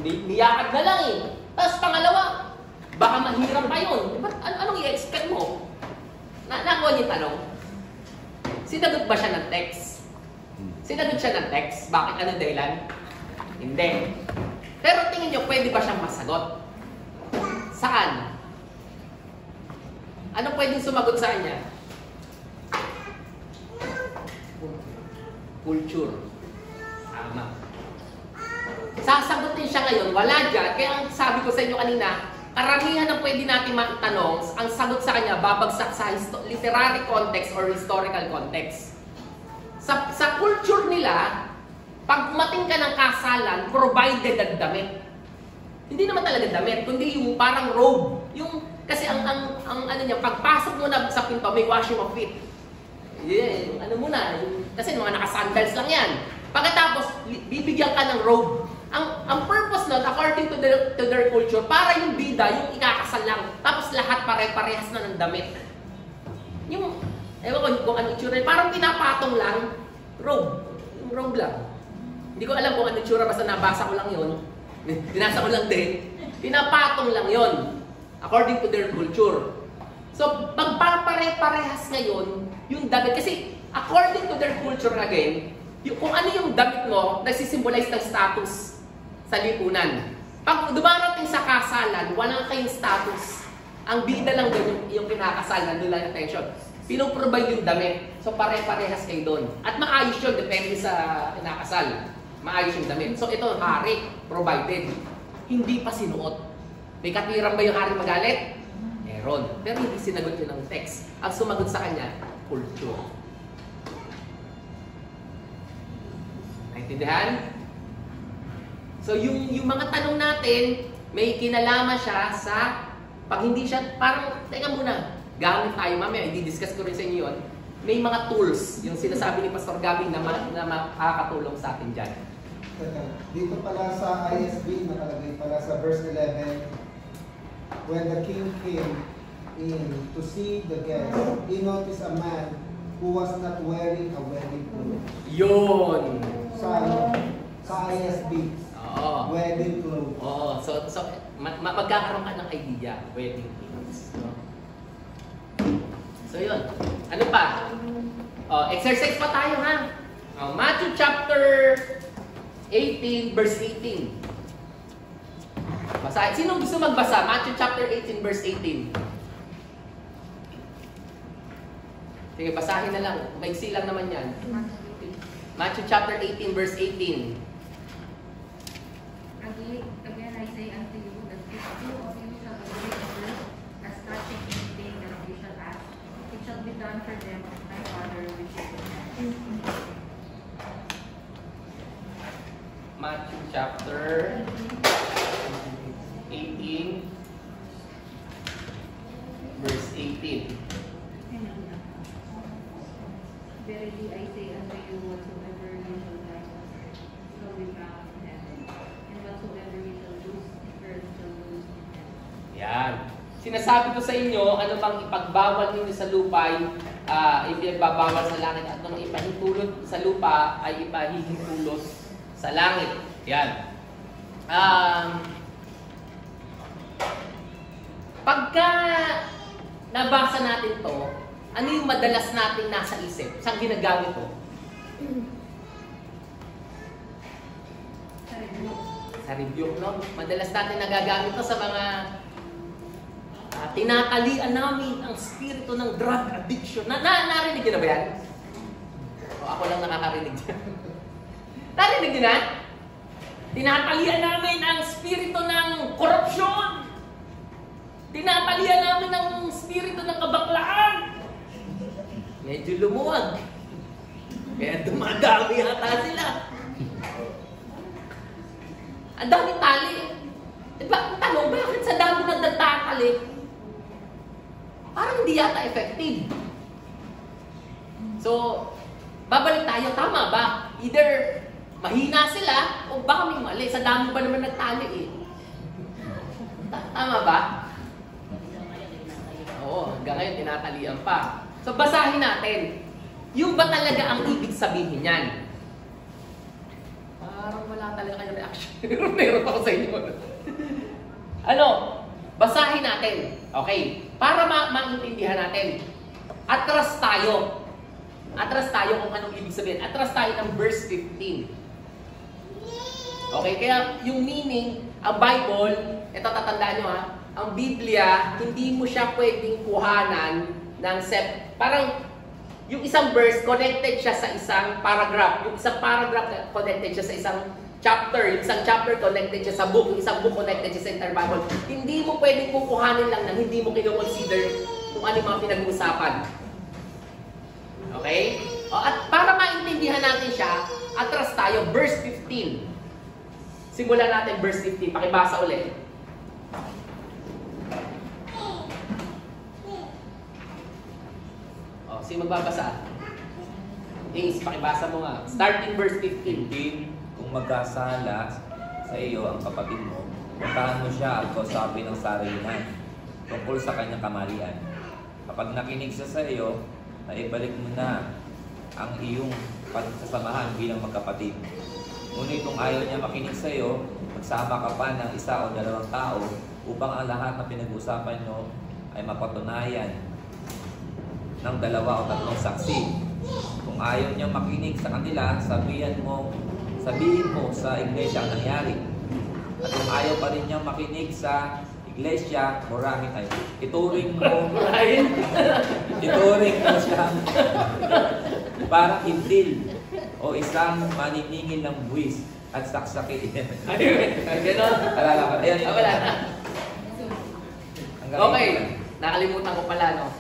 Niyakad na lang eh. Tapos pangalawa, baka mahirap pa yun. Anong i-expect mo? Nakuha niyo tanong? Sinagot ba siya ng text? Sinagot siya ng text? Bakit? Ano dahilan? Hindi. Pero tingin niyo, pwede ba siyang masagot? Saan? Ano pwedeng sumagot sa kanya? Culture. Tama. Sasagutin siya ngayon, wala dyan. Kaya ang sabi ko sa inyo kanina, karamihan ng pwede natin matanong, ang sagot sa kanya, babagsak sa literary context or historical context. Sa culture nila, pag umating ka ng kasalan, provided ang damit. Hindi naman talaga damit, kundi yung parang robe. Kasi ang ano niya, pagpasok mo na sa pinto, may washing of feet. Yeah, ano muna, kasi mga nakasandals lang yan. Pagkatapos, bibigyan ka ng robe. Ang purpose nun, according to their culture, para yung bida, yung ikakasal lang. Tapos lahat pare-parehas na ng damit. Ewan ko kung ano itsura, parang pinapatong lang, robe. Yung robe lang. Hindi ko alam kung ano itsura, basta nabasa ko lang yun. Binasa ko lang din. Pinapatong lang yon according to their culture. So, pagpapare-parehas ngayon, yung damit, kasi according to their culture again, kung ano yung damit mo, nagsisimbolize ng status sa lipunan. Pag dumarating sa kasalan, walang kayong status. Ang bida lang doon yung kinakasal, nandun lang attention. Pinoprovide yung damit. So, pare-parehas kayo doon. At maayos yun, depende sa kinakasal. Maayos yung damit. So, ito, hari, provided. Hindi pa sinuot. May katiran ba yung hari magalit? Meron. Pero hindi sinagot yun ng text. Ang sumagot sa kanya, culture. Naintindihan? So, yung mga tanong natin, may kinalaman siya sa, pag hindi siya, parang, teka muna, gamit tayo, mamaya, i-discuss ko rin sa inyo yun. May mga tools, yung sinasabi ni Pastor Gabi na makakatulong sa atin dyan. Dito pala sa ISB, nakalagay pala sa verse 11, when the king came in to see the guest, he noticed a man who was not wearing a wedding clothes. Yun! Sa ISB, Oo. wedding clothes. Oo. So magkakaroon ka ng idea, wedding clothes. No? So yun. Ano pa? Exercise pa tayo ha. Matthew chapter 18 verse 18. Basahin. Sino gusto magbasa? Matthew chapter 18 verse 18. Sige, basahin na lang. Maiksi lang naman yan. Matthew chapter 18 verse 18. Again, I say unto you that if two of you shall agree on earth as touching anything that you shall ask, it shall be done for them of my Father which is in heaven. Matthew chapter 18 verse 18. Verily I say unto you, whatsoever you shall bind on earth shall be bound in heaven, and whatsoever you shall loose in earth shall be loosed in heaven. Yan. Sinasabi ko sa inyo, ano bang ipagbawal ninyo sa lupa ay ipagbawal sa langit, at ano ipahintulot sa lupa ay ipahihintulot sa langit. Yan. Pagka nabasa natin to, ano yung madalas natin nasa isip? Saan ginagamit to? Sa review, no? Madalas natin nagagamit to sa mga tinatalian namin ang spirito ng drug addiction. Narinig niyo na ba yan? O ako lang nakakarinig dyan. Narinig niyo na? Tinatalian namin ang spirito ng korupsyon. Tinatalian namin ang spirito ng kabaklaan. Medyo lumuwag. Kaya dumadami yata sila. Ang daming tali. Diba, tanong, bakit sa dami ng nagtatali? Parang hindi yata effective. So, babalik tayo, tama ba? Either mahina sila o baka may mali. Sa dami pa naman nagtali eh. Tama ba? Oo, hanggang ngayon tinatalian pa. So, basahin natin. Yung ba talaga ang ibig sabihin niyan? Parang wala talaga kayong reaction. Meron ako sa inyo. Ano? Basahin natin. Okay. Para maintindihan natin. Atras tayo. Atras tayo kung anong ibig sabihin. Atras tayo ng verse 15. Okay, kaya yung meaning, ang Bible, ito tatandaan nyo ha, ang Biblia, hindi mo siya pwedeng kuhanan ng parang yung isang verse connected siya sa isang paragraph. Yung isang paragraph connected siya sa isang chapter. Yung isang chapter connected siya sa book. Yung isang book connected siya sa entire Bible. Hindi mo pwedeng kukuhanin lang nang hindi mo kino-consider kung ano yung mga pinag-uusapan. Okay? At para maintindihan natin siya, atras tayo, verse 15. Simulan natin verse 15. Pakibasa ulit. Sino magbabasa? Ace, pakibasa mo nga. Starting verse 15. Kung magkasala sa iyo ang kapatid mo, puntahan mo siya at kausapin ng sarilan tungkol sa kanyang kamalian. Kapag nakinig siya sa iyo, ay ibalik mo na ang iyong pagsasamahan bilang magkapatid. Ngunit kung ayaw niya makinig sa iyo, magsama ka pa ng isa o dalawang tao upang ang lahat na pinag-usapan nyo ay mapatunayan ng 2 o 3 saksi. Kung ayaw niya makinig sa kanila, sabihin mo sa iglesia ang nangyari. At kung ayaw pa rin niya makinig sa iglesia, murahin ay ituring mo siya parang hintil o isang maniningil ng buwis at saksakin. Gano'n? Alala ka. Ayan. Wala na. Okay. Nakalimutan ko pala, no?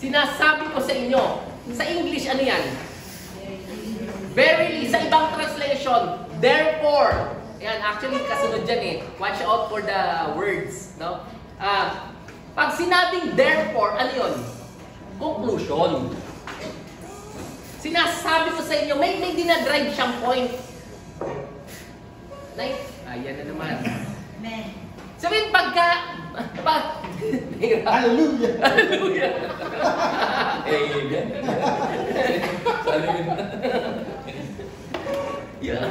Sinasabi ko sa inyo, sa English ano yan? Verily, sa ibang translation, therefore. Yan, actually kasunod dyan eh. Watch out for the words, no? Pag sinabing therefore, ano yun? Conclusion. Sinasabi ko sa inyo, may dinadrive siyang point. Ayan na naman. Amen. Sabihin Hallelujah! Hallelujah! Amen. Yeah.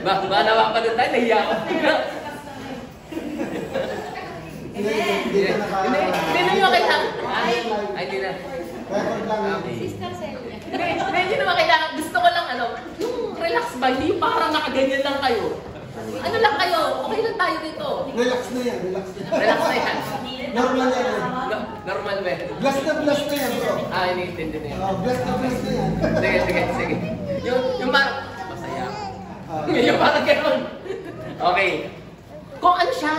Manawa pa doon tayo, nahiya ako. Hindi na nyo kailangan. Ay, hindi na. Record lang. Sister Celia. Hindi naman kailangan. Gusto ko lang yung relax ba? Hindi parang nakaganyan lang kayo. Ano lang kayo? Okay lang tayo dito. Relax na yan, relax na yan. Relax na yan. Normal na yan. Normal ba? Blast na yan, bro. Iniintindi na yan. Blast na yan. Sige. Yung parang, masaya. Yung parang gano'n. Okay. Kung ano siya,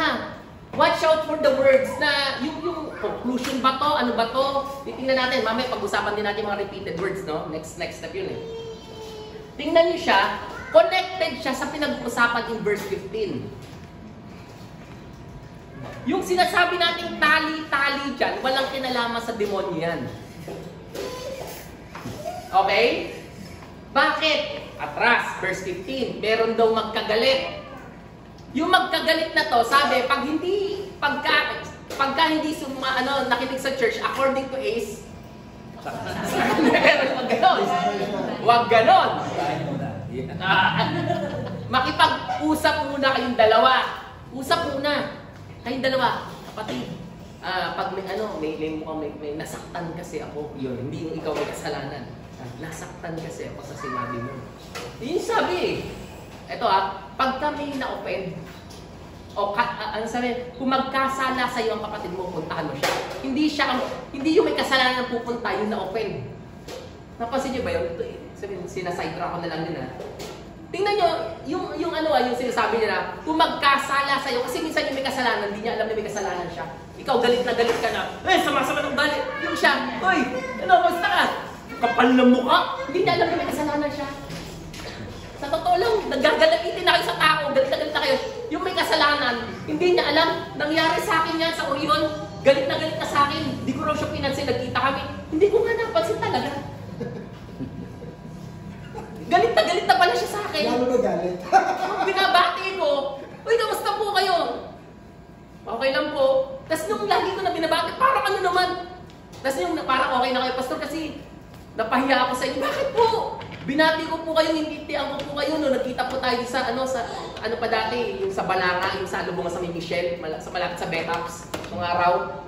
watch out for the words na yung conclusion ba to? Ano ba to? Titingnan natin. Mamaya pag-usapan din natin mga repeated words, no? Next step yun eh. Tingnan niyo siya. Connected siya sa pinag-uusapan in verse 15. Yung sinasabi nating tali-tali dyan, walang kinalaman sa demonyo yan. Okay? Bakit? Atras, verse 15, meron daw magkagalit. Yung magkagalit na to, sabi, pagka hindi nakinig sa church, according to Ace, meron wag ganon. Wag ganon. Makipag-usap muna kayong dalawa. Usap muna. Kayong dalawa, kapatid. Pag may nasaktan kasi ako, yun, hindi yung ikaw may kasalanan. Nasaktan kasi ako sa sinabi mo. Yun sabi eh. Ito pagka may na-offend, ano sabi, kung magkasala sa iyo ang kapatid mo, puntahan mo siya. Hindi yung may kasalanan na pupunta, yung na-offend. Napansin niyo ba yun? Ito, sabihin, sinasidra ko na lang din Tingnan nyo, yung sinasabi nila, kung magkasala sa iyo, kasi minsan yung may kasalanan, hindi niya alam na may kasalanan siya. Ikaw galit na galit ka na, sama-sama ng galit. Yung siya, basta ka? Kapal ng mukha, hindi niya alam na may kasalanan siya. Sa totoo lang, nagagalitin na kayo sa tao, galit na kayo. Yung may kasalanan, hindi niya alam, nangyari sa akin yan sa Orion, galit na sa akin, di ko raw siya pinansin, nagkita kami. Hindi ko nga napansin talaga. Galit na pala siya sa akin. Lalo na galit. Binabati ko, kamusta po kayo? Okay lang po. Tapos nung lagi ko na binabati, parang ano naman. Tapos yung parang okay na kayo, pastor, kasi napahiya ako sa inyo. Bakit po? Binati ko po kayo, hinitian ko po kayo, no, nagkita po tayo sa pa dati, yung sa Balanga, yung sa Lubungan sa Michelle, sa malapit sa Betaps, nung araw.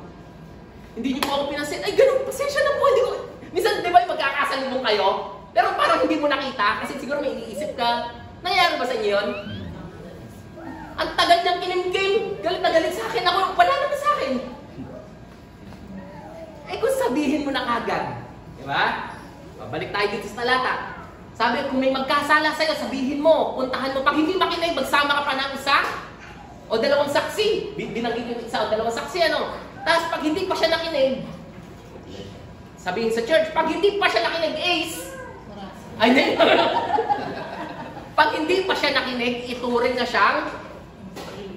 Hindi niyo po ako pinansin, ganun, pasensya na po, hindi ko, minsan, di ba, magkakasalubong kayo, pero parang hindi mo nakita, kasi siguro may iniisip ka, nangyari ba sa inyo yun? Ang tagal niyang kinimkim, galit na galit sa akin, ako, wala naman sa akin. Kung sabihin mo na kagad, di ba? Babalik tayo dito sa talata. Sabi, kung may magkasala sa'yo, sabihin mo, puntahan mo. Pag hindi makinig, magsama ka pa ng isa o dalawang saksi. Binanggit yung isa o dalawang saksi, Tapos pag hindi pa siya nakinig, sabihin sa church, pag hindi pa siya nakinig, Ace. Pag hindi pa siya nakinig, ituring na siyang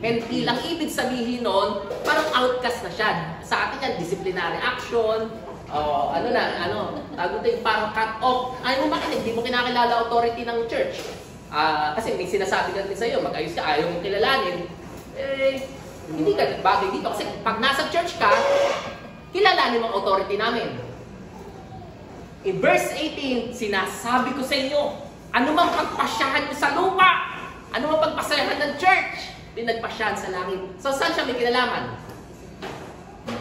hentilang. Ibig sabihin nun, parang outcast na siya. Sa atin yan, disciplinary action, tawag ito yung parang cut off. Ayaw mo makinig, di mo kinakilala authority ng church. Kasi may sinasabi ka din sa iyo, mag-ayos ka, ayaw mong kilalanin. Hindi ka bagay dito. Kasi pag nasa church ka, kilalanin mo ang authority namin. In verse 18, sinasabi ko sa inyo, ano mang pagpasyahan nyo sa lupa, ano mang pagpasyahan ng church, pinagpasyahan sa langit. So saan siya may kinalaman?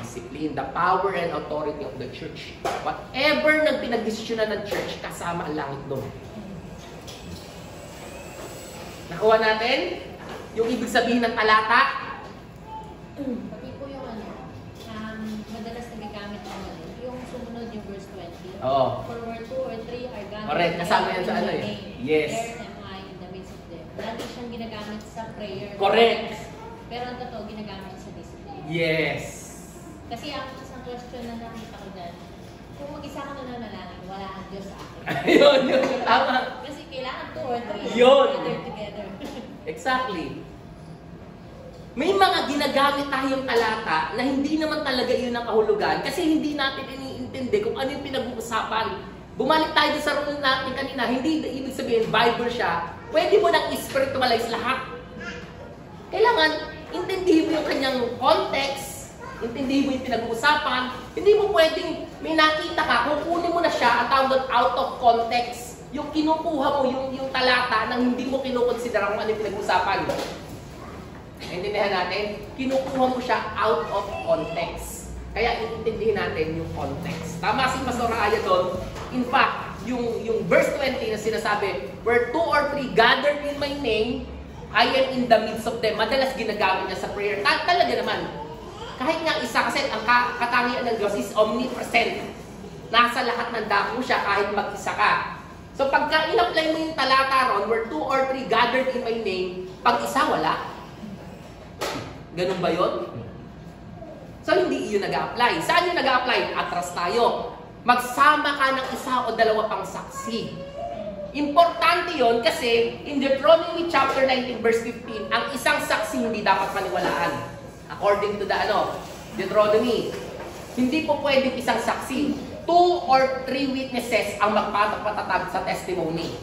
Discipline, the power and authority of the church. Whatever nang pinagdesisyonan ng church, kasama ang langit doon. Nakuha natin yung ibig sabihin ng talata. Pati po yung madalas nagagamit yung sumunod yung verse 20. Oo. For where 2 or 3 are gathered. Correct, kasama yan sa Yes. There am I in the midst of them. Lagi siyang ginagamit sa prayer. Correct. Pero ang totoo, ginagamit sa discipline. Yes. Kasi ang isang question na nakita ko dyan, kung mag-isa ka nananalangin, wala ang Diyos sa akin. Yun, tama. Kasi kailangan 2 or 3 Yun. together. Exactly. May mga ginagamit tayong talata na hindi naman talaga yun ang kahulugan kasi hindi natin iniintindi kung ano yung pinag-uusapan. Bumalik tayo sa rule natin kanina, hindi ibig sabihin Bible siya, pwede mo nang spiritualize lahat. Kailangan, intindihin mo yung kanyang context, intindihin mo yung pinag-uusapan, hindi mo pwedeng may nakita ka, kukunin mo na siya at tawag out of context. Yung kinukuha mo, yung talata nang hindi mo kinukonsidera kung ano yung pinag-uusapan. Intindihan natin, kinukuha mo siya out of context. Kaya iintindihin natin yung context. Tama si Pastor Aya doon. In fact, yung verse 20 na sinasabi, where 2 or 3 gathered in my name, I am in the midst of them. Madalas ginagamit niya sa prayer. Talaga naman. Kahit nga isa, kasi ang katangian ng Diyos is omnipresent. Nasa lahat ng dako siya kahit mag-isa ka. So pagka in-apply mo yung talata ron, where 2 or 3 gathered in my name, pag isa, wala. Ganun ba yun? So, hindi yun nag-a-apply. Saan yun nag-a-apply? Atras tayo. Magsama ka ng isa o dalawa pang saksi. Importante yun kasi in Deuteronomy chapter 19 verse 15, ang isang saksi hindi dapat paniwalaan. According to the Deuteronomy, hindi po pwedeng isang saksi. 2 or 3 witnesses ang magpapatatag sa testimony.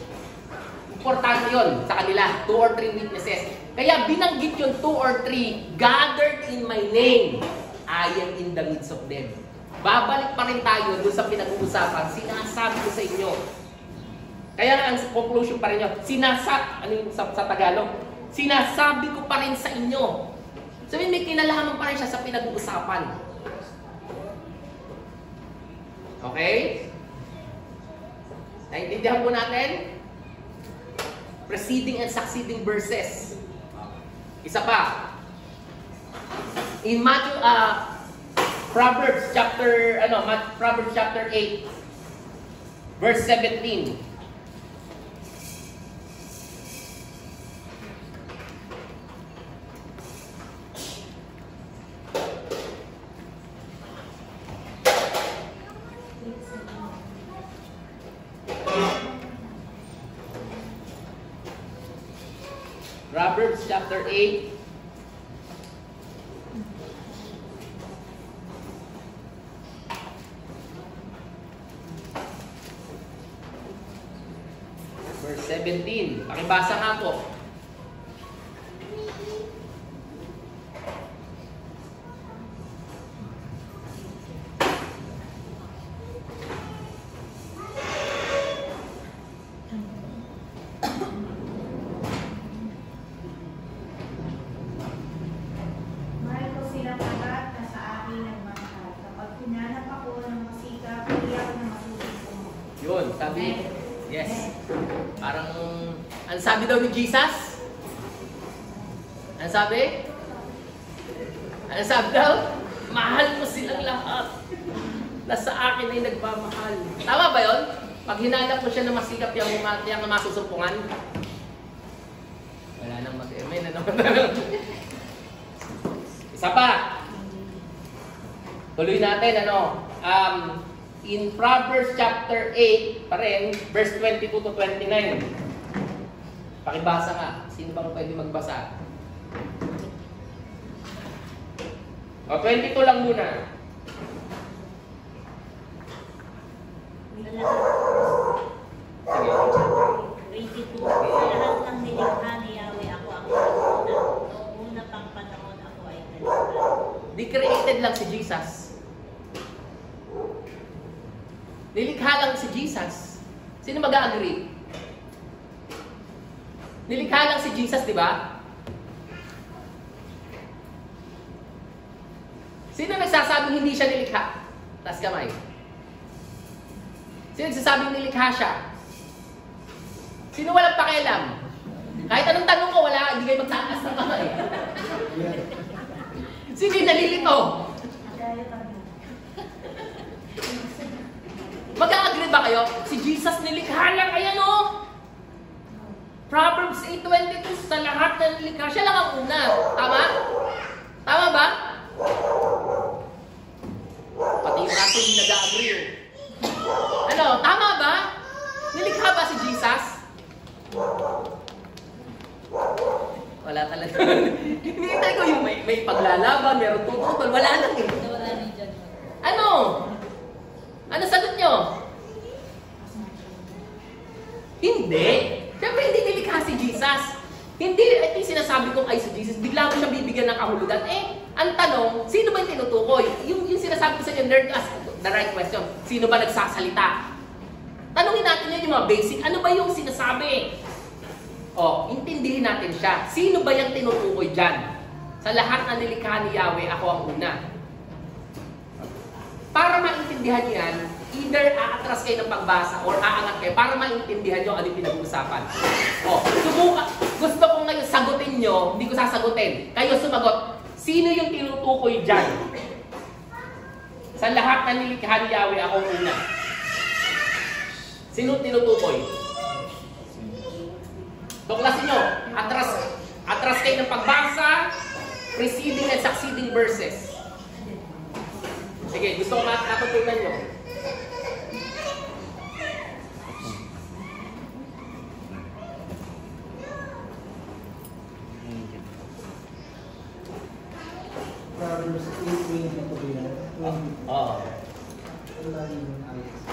Importante yun sa kanila, 2 or 3 witnesses. Kaya binanggit yung 2 or 3, gathered in my name, I am in the midst of them. Babalik pa rin tayo doon sa pinag-uusapan, sinasabi ko sa inyo. Kaya ang conclusion pa rin yun, ano yung sa Tagalog? Sinasabi ko pa rin sa inyo. Sabihin, may kinalaman pa rin siya sa pinag-uusapan. Okay? Naintindihan po natin? Preceding and succeeding verses. Isa pa. In Matthew, Proverbs chapter 8, verse 17. Proverbs chapter 8, verse 17. Pakibasa nga po. Mahal ko silang lahat na sa akin nagmamahal. Kapag hinanap ako ng masikap, iyak na masusunod ko. Yun, sabi. Yes. Parang, ang sabi daw ni Jesus? Ang sabi? Ang sabi daw? Mahal ko silang lahat na sa akin ay nagmamahal. Tama ba yun? Pag hinanap mo siya na masikap yung masusumpungan, wala nang mag-email na naman. Isa pa. Tuloy natin, in Proverbs chapter 8, pa rin, verse 22 to 29. Pakibasa nga. Sino bang pwede magbasa? O, 22 lang muna. Sige. 22. Sa lahat ng nilikha ni Yahweh, ako ang una. Noong una pang panahon, ako ay nalikha. Di created lang si Jesus. Nilikha lang si Jesus. Sino mag-agree? Nilikha lang si Jesus, di ba? Sino nagsasabing hindi siya nilikha? Taas kamay. Sino nagsasabing nilikha siya? Sino walang pakialam? Kahit anong tanong ko, wala, hindi kayo magtaas ng kamay. Sino yung nalilito? Mag-a-agree ba kayo? Si Jesus nilikha lang, ayan o. Proverbs 8:22, sa lahat na nilikha, siya lang ang una. Tama? Tama ba? Pati yung ato hindi nag-a-agree o. Ano, tama ba? Nilikha ba si Jesus? Wala talaga. Hinihintay ko yung may paglalaban, meron tututol, wala lang eh. Wala na dyan. Ano? Ano sagot nyo? Hindi. Siyempre hindi nilikha si Jesus. Hindi, ito yung sinasabi kong ay si Jesus, bigla mo siyang bibigyan ng kahulugan. Ang tanong, sino ba yung tinutukoy? Yung sinasabi ko sa inyo, learn to ask the right question. Sino ba nagsasalita? Tanungin natin yun yung mga basic. Ano ba yung sinasabi? Intindihin natin siya. Sino ba yung tinutukoy dyan? Sa lahat na nilikha ni Yahweh, ako ang una. Para maintindihan nyo yan, either aatras kayo ng pagbasa or aangat kayo para maintindihan nyo ano yung pinag-uusapan. Subukan. Gusto ko ngayon sagutin nyo, hindi ko sasagutin. Kayo sumagot. Sino yung tinutukoy dyan? Sa lahat na nilikha ni Yahweh, ako ang una. Sino tinutukoy? Tuklasin nyo. Atras kayo ng pagbasa, preceding and succeeding verses. Sige, gusto ko natutunan nyo. Proverbs 8:20 to 20. Wala yung ISB.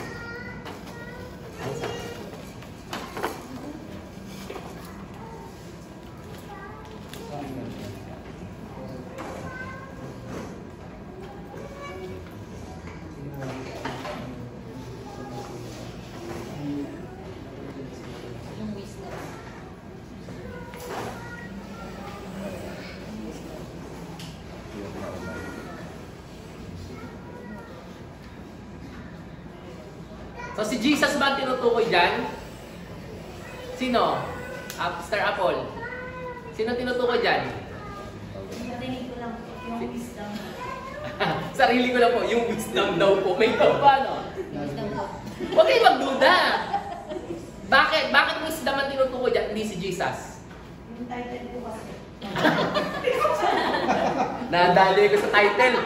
Yung wisdom. So si Jesus ba ang tinutukoy dyan? Sino? Star Apple. Sino tinutukoy dyan? Narinig ko lang yung wisdom. Sarili ko lang po, yung wisdom daw po. May paano? Wisdom ko. Huwag kayong magduda. Bakit? Bakit wisdom ang tinutukoy dyan? Hindi si Jesus. Yung title ko kasi. Nadali ko sa title.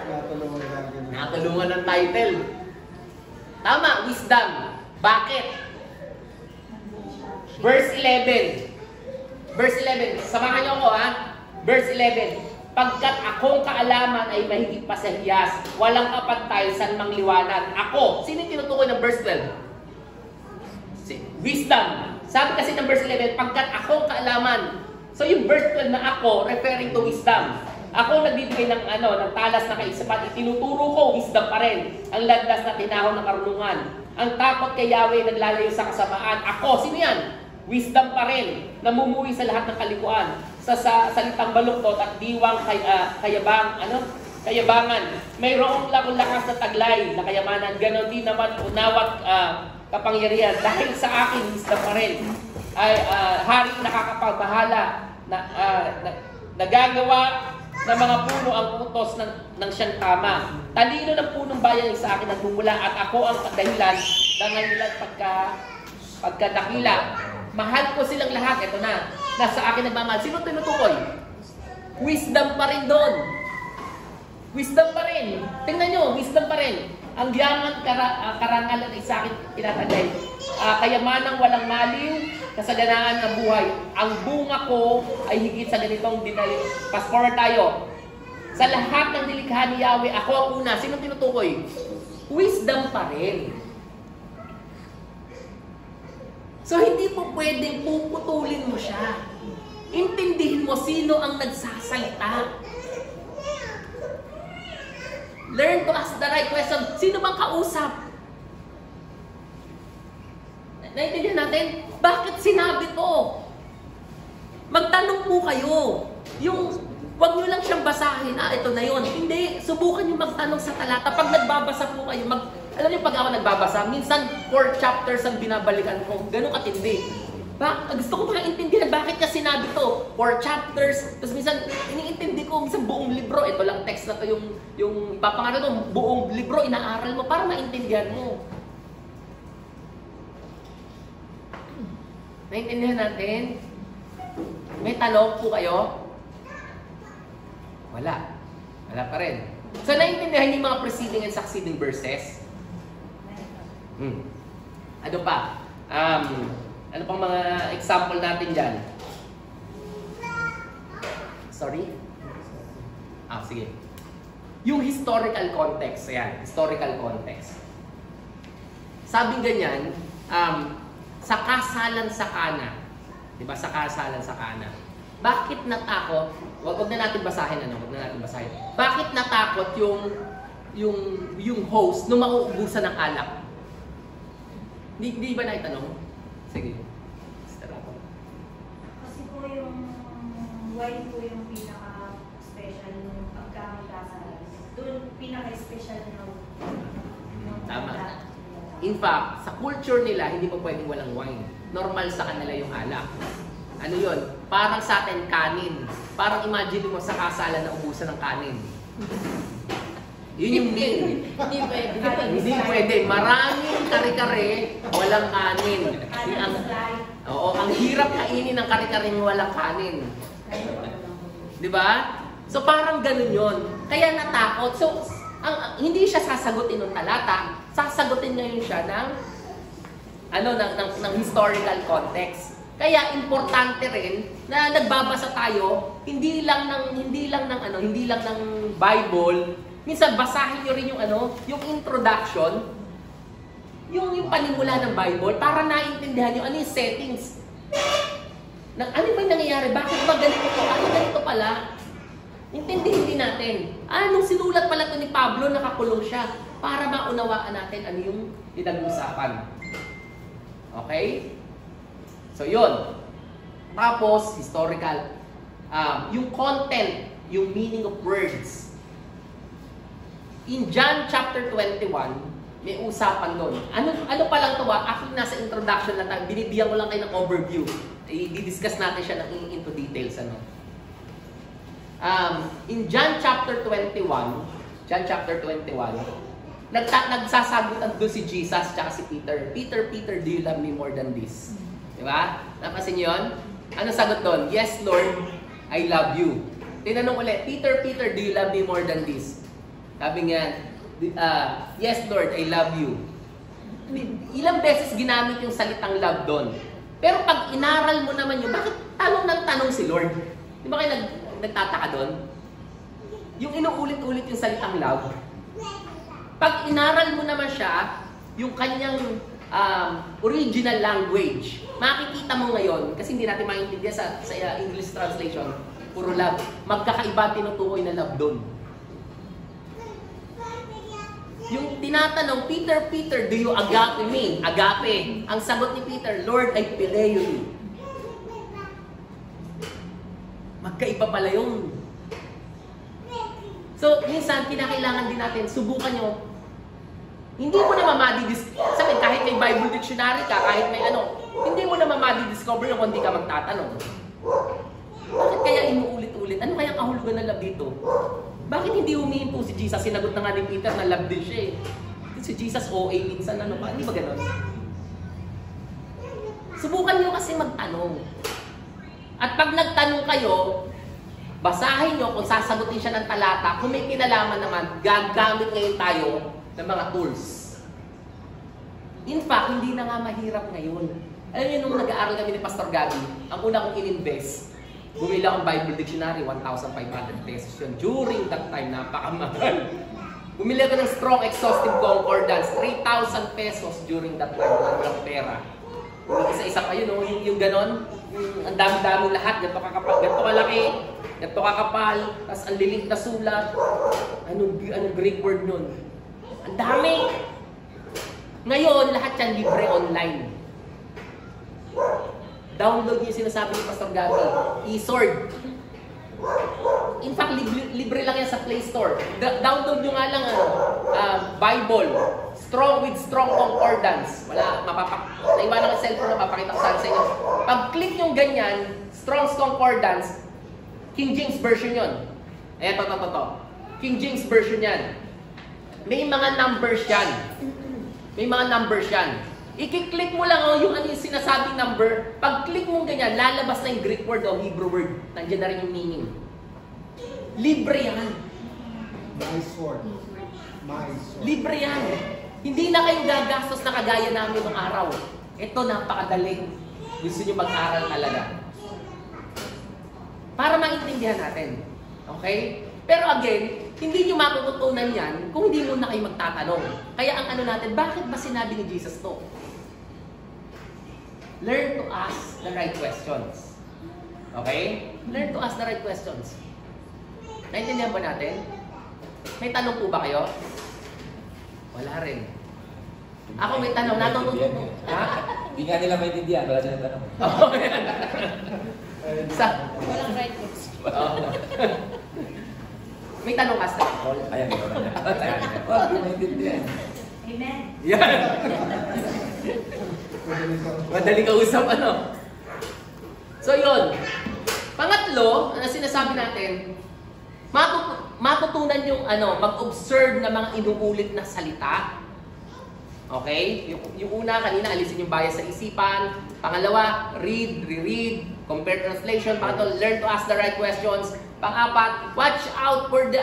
Natulungan lang ganun. Nakatulungan ng title. Tama, wisdom. Bakit? Verse 11. Verse 11. Samahan niyo ako ha. Verse 11. Pagkat akong kaalaman ay mahigit pa sa hiyas, walang kapantay sa mang liwanag. Ako. Sino yung tinutukoy ng verse 12? Wisdom. Sabi kasi ng verse 11, pagkat akong kaalaman. So yung verse 12 na ako, referring to wisdom. Ako nagbibigay ng ng talas na kaisipan, itinuturo ko, wisdom pa rin. Ang landas na tinahon ng karunungan. Ang takot kay Yahweh naglalayo sa kasamaan. Ako, sino yan? Wisdom pa rin. Namumuwi sa lahat ng kalikuan. Sa salitang baluktot at diwang kayabangan. Mayroong lakas na taglay na kayamanan. Ganon din naman unawat kapangyarihan. Dahil sa akin, wisdom pa rin. Ay hari nakakapagbahala na nagagawa ng mga puno ang utos ng siyang tama. Talino ng punong bayan sa akin nagmumula at ako ang dahilan ng kanilang pagkadakila. Mahal ko silang lahat. Ito na. Nasa akin nagmamahal. Sino tinutukoy? Wisdom pa rin doon. Wisdom pa rin. Tingnan nyo, wisdom pa rin. Ang yaman karangalan ay sa akin tinatagay. Kayamanang walang maliw, kasaganaan ng buhay. Ang bunga ko ay higit sa ganitong dinali. Fast forward tayo. Sa lahat ng nilikha ni Yahweh, ako ang una. Sino tinutukoy? Wisdom pa rin. So hindi po pwedeng puputulin mo siya. Intindihin mo sino ang nagsasalita. Learn to ask the right question. Sino bang kausap? Naintindihan natin? Bakit sinabi to? Magtanong po kayo. Wag nyo lang siyang basahin. Ito na yun. Hindi. Subukan nyo magtanong sa talata. Pag nagbabasa po kayo, alam niyo pag ako nagbabasa, minsan 4 chapters ang binabalikan ko. Ganun katindi. Gusto ko maintindihan bakit niya sinabi to. 4 chapters. Tapos minsan, iniintindi ko minsan buong libro. Ito lang text na to yung ipapangaral to. Buong libro, inaaral mo para maintindihan mo. Naintindihan natin? May tanong po kayo? Wala. Wala pa rin. So, naintindihan niyo yung mga preceding and succeeding verses? Ano pa? Ano pang mga example natin dyan? Sorry? Sige. Yung historical context. Ayan, historical context. Sabi ganyan, sa kasalan sa Kana. Diba? Sa kasalan sa Kana. Bakit natakot? Wag na natin basahin, Wag na natin basahin. Bakit natakot yung host nung mauubusan ng alak? Di ba naitanong? Sige. Kasi po yung wine po yung pinaka-special ng pagkakakasalan. Doon pinaka-special na Tama. In fact, sa culture nila, hindi pa pwedeng walang wine. Normal sa kanila yung alak. Ano yun? Parang sa atin, kanin. Parang imagine mo sa kasalan na ubusan ng kanin. Yun yung mean. Hindi pwede. Hindi pwede. Maraming kare-kare, walang kanin. Ang hirap kainin ng kare-kare walang kanin. Di ba? So parang ganun yun. Kaya natakot. So, hindi siya sasagutin ng talata. Sasagutin ngayon siya ng historical context. Kaya importante rin na nagbabasa tayo hindi lang ng Bible Minsan basahin nyo rin yung yung introduction, yung panimula ng Bible, para naintindihan nyo ano yung settings. Ano ba yung nangyayari? Bakit ba ganito to? Ano ganito pala? Intindihin din natin. Nung sinulat pala to ni Pablo, nakakulong siya para maunawaan natin ano yung pinag-usapan. Okay? So, yun. Tapos, historical. Yung content, yung meaning of words. In John chapter 21, may usapan doon. Ano pa lang ito actually nasa introduction lang tayo. Binibigyan ko lang kayo ng overview. I-discuss natin siya into details. In John chapter 21, nagsasagutan doon si Jesus at si Peter. Peter, do you love me more than this? Diba? Napasin niyo yun? Ano sagot doon? Yes, Lord, I love you. Tinanong ulit, Peter, do you love me more than this? Sabi nga, yes, Lord, I love you. Ilang beses ginamit yung salitang love doon. Pero pag inaral mo naman yun, bakit tanong ng tanong si Lord? Di ba kayo nagtataka doon? Yung inuulit-ulit yung salitang love. Pag inaral mo naman siya, yung kanyang original language, makikita mo ngayon, kasi hindi natin maintindihan sa English translation, puro love. Magkakaiba tinutukoy na love doon. Yung tinatanong, Peter, do you agape me? Agape. Ang sagot ni Peter, Lord, I phileo you. Magkaiba pala yun. So, minsan, kinakailangan din natin, subukan nyo. Hindi mo na sabi, kahit may Bible dictionary ka, kahit may hindi mo na discover yung kung di ka magtatanong. Bakit kaya inuulit-ulit? Ano kaya kahulugan ng love dito? Bakit hindi humihinto si Jesus? Sinagot na nga ni Peter na love din siya eh. Si Jesus OA minsan hindi ba ganon? Subukan nyo kasi magtanong. At pag nagtanong kayo, basahin nyo kung sasagutin siya ng talata. Kung may kinalaman naman, gagamit ngayon tayo ng mga tools. In fact, hindi na nga mahirap ngayon. Alam niyo, nung nag-aaral kami ni Pastor Gabi, ang una kong in-invest, bumili akong Bible Dictionary, 1,500 pesos yun. During that time, napakamahal. Bumili ako ng Strong Exhaustive Concordance, 3,000 pesos during that time. Walang pera. Isa-isa pa yun, yung ganon. Ang dami-dami lahat, ganito kakapal, ganito kalaki, ganito kakapal, tapos ang lilit na sulat. Anong Greek word nun? Ang dami! Ngayon, lahat yan libre online. Download niyo yung sinasabi ni Pastor Gabi. eSword. In fact, libre lang yan sa Play Store. Download nyo nga lang Bible. With strong concordance. Wala, naiwanan ang cellphone na mapakita ko sa inyo. Pag click nyo ganyan, Strong's Concordance, King James Version yun. Eto. King James Version yan. May mga numbers yan. I-click mo lang yung yung sinasabing number. Pag click mo ganyan, lalabas na yung Greek word o Hebrew word. Nandiyan na rin yung meaning. Libre yan. My sword. Libre yan. Hindi na kayong gagastos na kagaya namin ng araw. Ito, napakadaling. Gusto nyo mag-aral talaga. Para maintindihan natin. Okay? Pero again, hindi nyo matututunan yan kung hindi muna kayo magtatanong. Kaya ang natin, bakit ba sinabi ni Jesus to? Learn to ask the right questions. Okay? Learn to ask the right questions. Naintindihan ba natin? May tanong po ba kayo? Wala rin. Ako may tanong. Natututo. Ha? Hindi nga nila maintindihan. Wala silang tanong. Walang right question. May tanong ka sa Paul. Ayan, ikaw na. Wala maintindihan. Amen. Yan. Madali ka usap, So, yun. Pangatlo, na sinasabi natin, matutunan yung mag-observe ng mga inuulit na salita. Okay? Yung una, kanina, alisin yung bias sa isipan. Pangalawa, read, reread, compare translation. Pangatlo, learn to ask the right questions. Pang-apat, watch out for the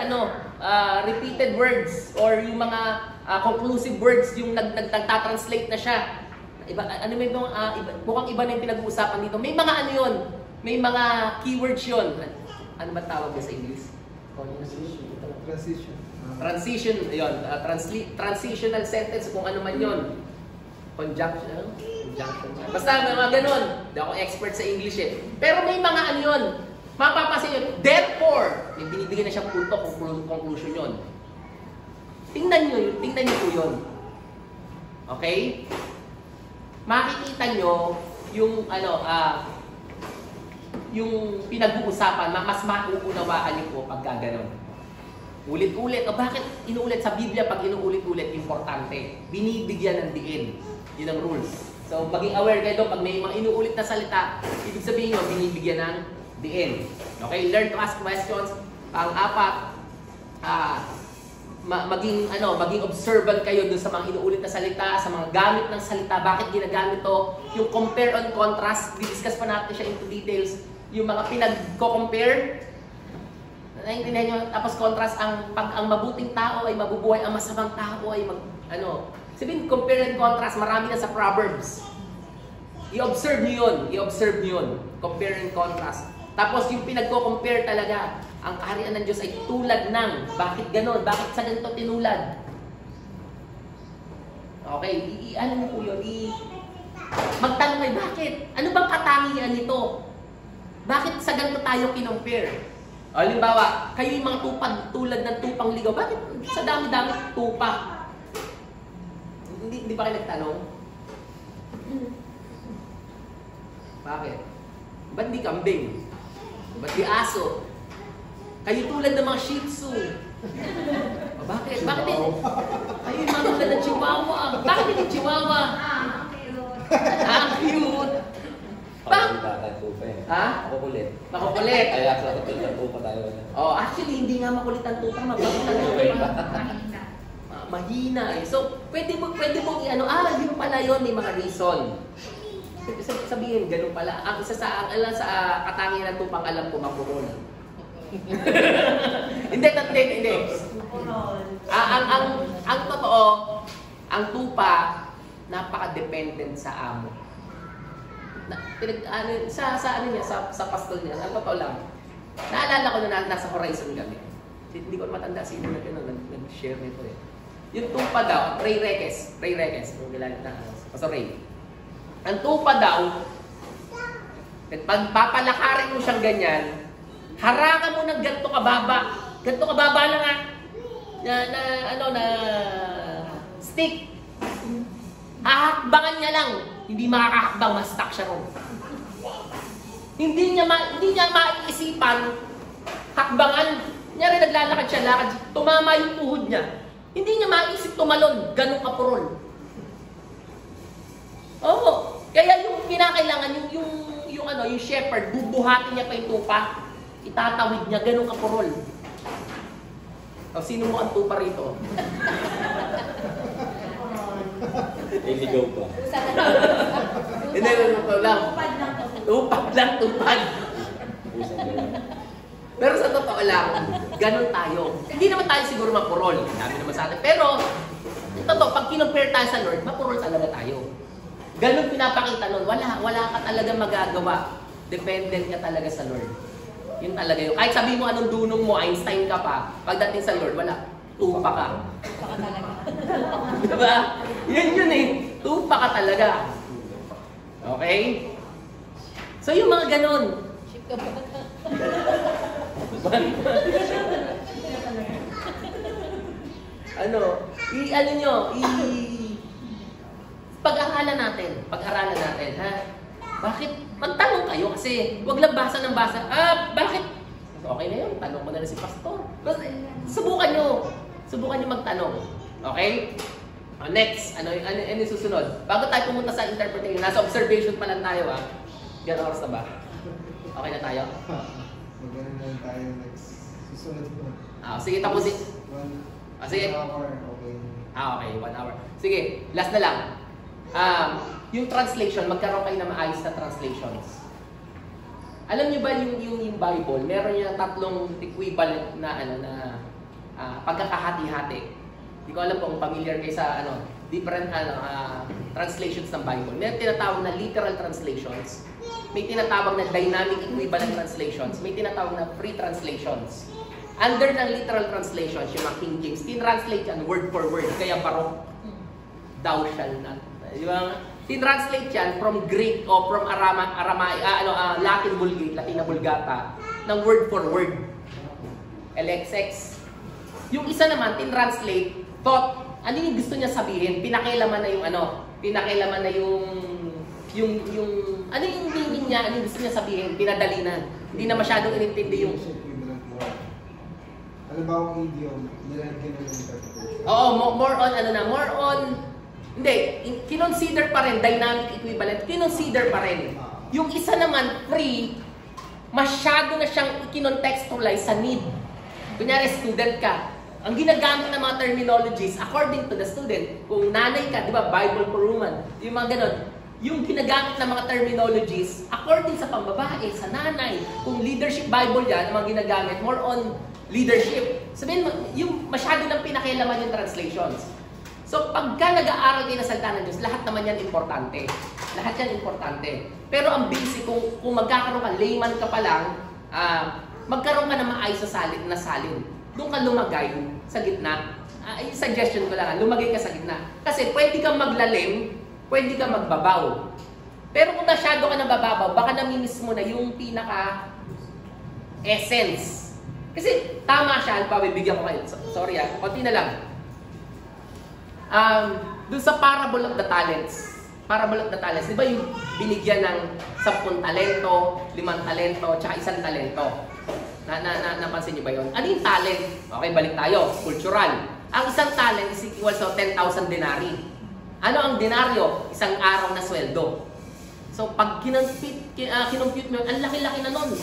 repeated words or yung mga conclusive words, yung nagtatranslate na siya. Mukhang iba na yung pinag-uusapan dito. May mga yun. May mga keywords yun. Ano ba tawag sa English? Transition. Transition, yun, transitional sentence kung ano man yun. Conjunction. Basta mga ganun. Hindi ako expert sa English eh. Pero may mga ano yun. Mapapasin yun. Therefore, may binibigyan na siyang punto, conclusion yun. Tingnan nyo po yun. Okay? Makikita nyo yung yung pinag-uusapan, mas mauunawaan niyo po pag gano'n. Ulit-ulit. O bakit inuulit sa Biblia? Pag inuulit-ulit, importante. Binibigyan ng diin. Yun ang rules. So, maging aware kayo doon. Pag may mga inuulit na salita, ibig sabihin nyo, binibigyan ng diin. Okay? Learn to ask questions. Pang-apat, maging observant kayo dun sa mga inuulit na salita, sa mga gamit ng salita, bakit ginagamit to, yung compare and contrast, di-discuss pa natin siya into details, yung mga pinag-compare, naiintindihan nyo, tapos contrast, pag ang mabuting tao ay mabubuhay, ang masamang tao ay sabihin, compare and contrast, marami na sa Proverbs. I-observe nyo yun, compare and contrast. Tapos yung pinagko-compare talaga, ang kaharian ng Diyos ay tulad ng, bakit ganon? Bakit sa ganito tinulad? Okay, ano mo po yun? Magtanong ay bakit? Ano bang katangian nito? Bakit sa ganito tayo kinompare? O, halimbawa, kayo yung mga tupad tulad ng tupang ligaw, bakit sa dami-dami tupa? Hindi pa kayo nagtanong? Bakit? Ba't di kambing? Ba't di aso? Kayo tulad ng mga Shih Tzu. O, bakit? Bakit din? Kayo yung mga tulad ng Chihuahua. Bakit din yung Chihuahua? Cute. Makukulit. Makukulit. Kaya sa tulad ng tupa tayo. Oh, actually, hindi nga makulit ang tupa. Mabait ang tupa. Mahina eh. So, pwede mong yun pala yun, may mga reason. Sabihin, ganun pala. Ang isa sa katangian ng tupang alam ko, mapurol. Hindi. Ang totoo, ang tupa, napaka-dependent sa amo. Sa pastol niya, ang totoo lang. Naalala ko na nasa Horizon kami. Hindi ko matanda sino na nag-share nito eh. Yung tupa daw, Ray Reques, yung kilala na, Pastor Ray. Ang tupa daw, pag papalakarin mo siyang ganyan, harangan mo ng ganito kababa lang na stick. Hahakbangan niya lang, hindi makakahakbang, ma-stuck siya ron. Hindi niya maiisipan, hakbangan. Niya rin naglalakad siya, tumama yung tuhod niya. Hindi niya maisip tumalon, ganun kapurol. Oo, kaya yung kinakailangan, yung shepherd, bubuhatin niya pa yung tupa. Itatawid niya, ganun kapurol. O, sino mo ang tupa rito? Ligaw pa. Hindi, tupad. Pero sa totoo lang, ganun tayo. Hindi naman tayo siguro mapurol. Dami naman sa atin. Pero, totoo, pag kinumpare tayo sa Lord, mapurol talaga tayo. Ganun pinapakita nun. Wala ka talaga magagawa. Dependent ka talaga sa Lord. Yun talaga yun. Kahit sabihin mo anong dunong mo, Einstein ka pa, pagdating sa Lord, wala. Tupa ka. Tupa ka talaga. Diba? Yun eh. Tupa ka talaga. Okay? So yung mga ganun. Ship ka pa. Pag-aralan natin, ha? Bakit? Magtanong kayo kasi wag lang basa ng basa. Bakit? Okay na yun, tanong mo na si pastor. Subukan nyo magtanong. Okay? Next, ano yung susunod? Bago tayo pumunta sa interpretation, nasa observation pa lang tayo, ha? Gano'ng oras na ba? Okay na tayo? Maganda na tayo next susunod po. Sige, tapusin. Sige. 1 hour, okay. Okay, 1 hour. Sige, last na lang. Yung translation, magkaroon kayo na maayos na translations. Alam niyo ba yung Bible, meron niya tatlong equivalent na pagkakahati-hati. Hindi ko alam kung familiar kayo sa different translations ng Bible. May tinatawag na literal translations. May tinatawag na dynamic equivalent translations. May tinatawag na free translations. Under ng literal translations, yung mga King James, tinranslate yan word for word. Kaya barok, thou shall not. Tinranslate yan from Greek o from Latin Vulgate, Latina Vulgata, ng word for word. LXX. Yung isa naman, tinranslate, thought, ano yung gusto niya sabihin? Pinakilaman na yung pinakilaman na yung ano yung meaning niya, ano yung gusto niya sabihin? Pinadalinan. Hindi na masyadong inintindi yung Halimbawa ang idiom, nilagyan na yung interpretation. Oo, more on, hindi, kinonsider pa rin, dynamic equivalent, kinonsider pa rin. Yung isa naman, free, masyado na siyang i-contextualize sa need. Kunyari, student ka, ang ginagamit ng mga terminologies, according to the student, kung nanay ka, di ba, Bible for woman, yung mga ganon, yung ginagamit ng mga terminologies, according sa pambabae, sa nanay, kung leadership Bible yan, ang mga ginagamit, more on leadership. Sabihin mo, yung masyado nang pinakialaman yung translations. So, pagka nag-aaral kayo ng salita ng Diyos, lahat naman yan importante. Lahat yan importante. Pero ang basic, kung magkakaroon ka, layman ka pa lang, magkaroon ka na maayos na salin. Doon ka lumagay sa gitna. Yung suggestion ko lang, lumagay ka sa gitna. Kasi pwede kang maglalim, pwede kang magbabaw. Pero kung masyado ka na bababaw, baka namimiss mo na yung pinaka-essence. Kasi tama siya, pabibigyan ko kayo. Sorry konti na lang. Doon sa parable of the talents. Parable of the talents, di ba yung binigyan ng 10 talento, 5 talento, tsaka 1 talento? Napansin niyo ba yun? Ano yung talent? Okay, balik tayo. Cultural. Ang isang talent is equal sa 10,000 denari. Ano ang denaryo? Isang araw na sweldo. So, pag kinompute mo, ang laki-laki na nun.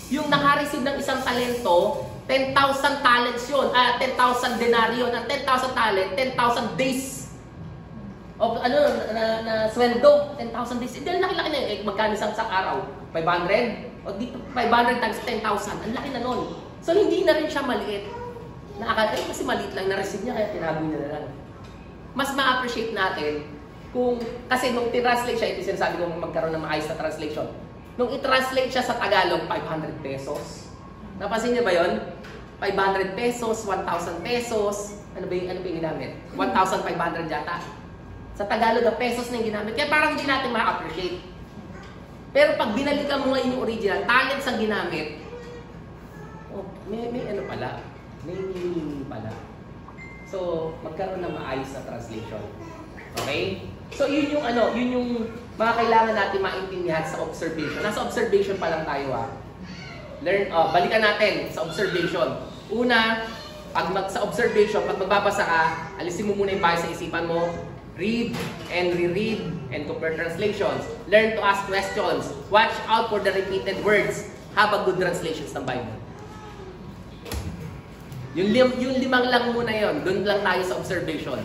Yung nakareceive ng isang talento, 10,000 talents yun. 10,000 denaryo. Ang 10,000 talent, 10,000 days of na sweldo. 10,000 days. Hindi, ang laki-laki na yun. Magkano isang araw? 500? O dito, 500 times 10,000. Ang laki na nun. So, hindi na rin siya maliit. Naakala, kasi maliit lang na-receive niya, kaya tinago niya na lang. Mas ma-appreciate natin kung, kasi nung tinranslate siya, ito sinasabi kong magkaroon ng maayos na translation. Nung i-translate siya sa Tagalog, 500 pesos. Napansin niyo ba yun? 500 pesos, 1,000 pesos. Ano ba yung ginamit? 1,500 yata. Sa Tagalog, pesos na yung ginamit. Kaya parang hindi natin ma-appreciate. Pero pag binalikan mo ngayon yung original, talents ang ginamit, may ano pala. May meaning pala. So, magkaroon ng maayos na translation. Okay? So, yun yung mga kailangan natin maintindihan sa observation. Nasa observation pa lang tayo balikan natin sa observation. Una, sa observation, pag magbabasa ka, alisin mo muna yung bias sa isipan mo. Read and reread and compare translations. Learn to ask questions. Watch out for the repeated words. Have a good translations ng Bible. Yung 5 lang muna yon, doon lang tayo sa observation.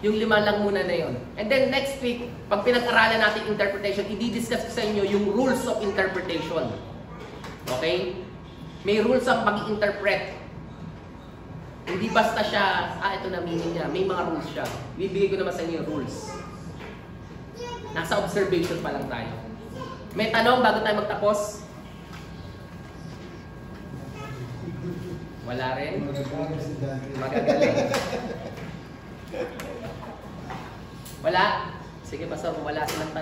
Yung 5 lang muna na yon. And then next week, pag pinag-aralan natin interpretation, i-discuss ko sa inyo yung rules of interpretation. Okay? May rules of pag-interpret. Hindi basta siya, ito na meaning niya. May mga rules siya. Bibigay ko naman sa inyo yung rules. Nasa observation pa lang tayo. May tanong bago tayo magtapos? Wala rin? Magagaling. Wala? Sige, Pastor, wala silang tanong.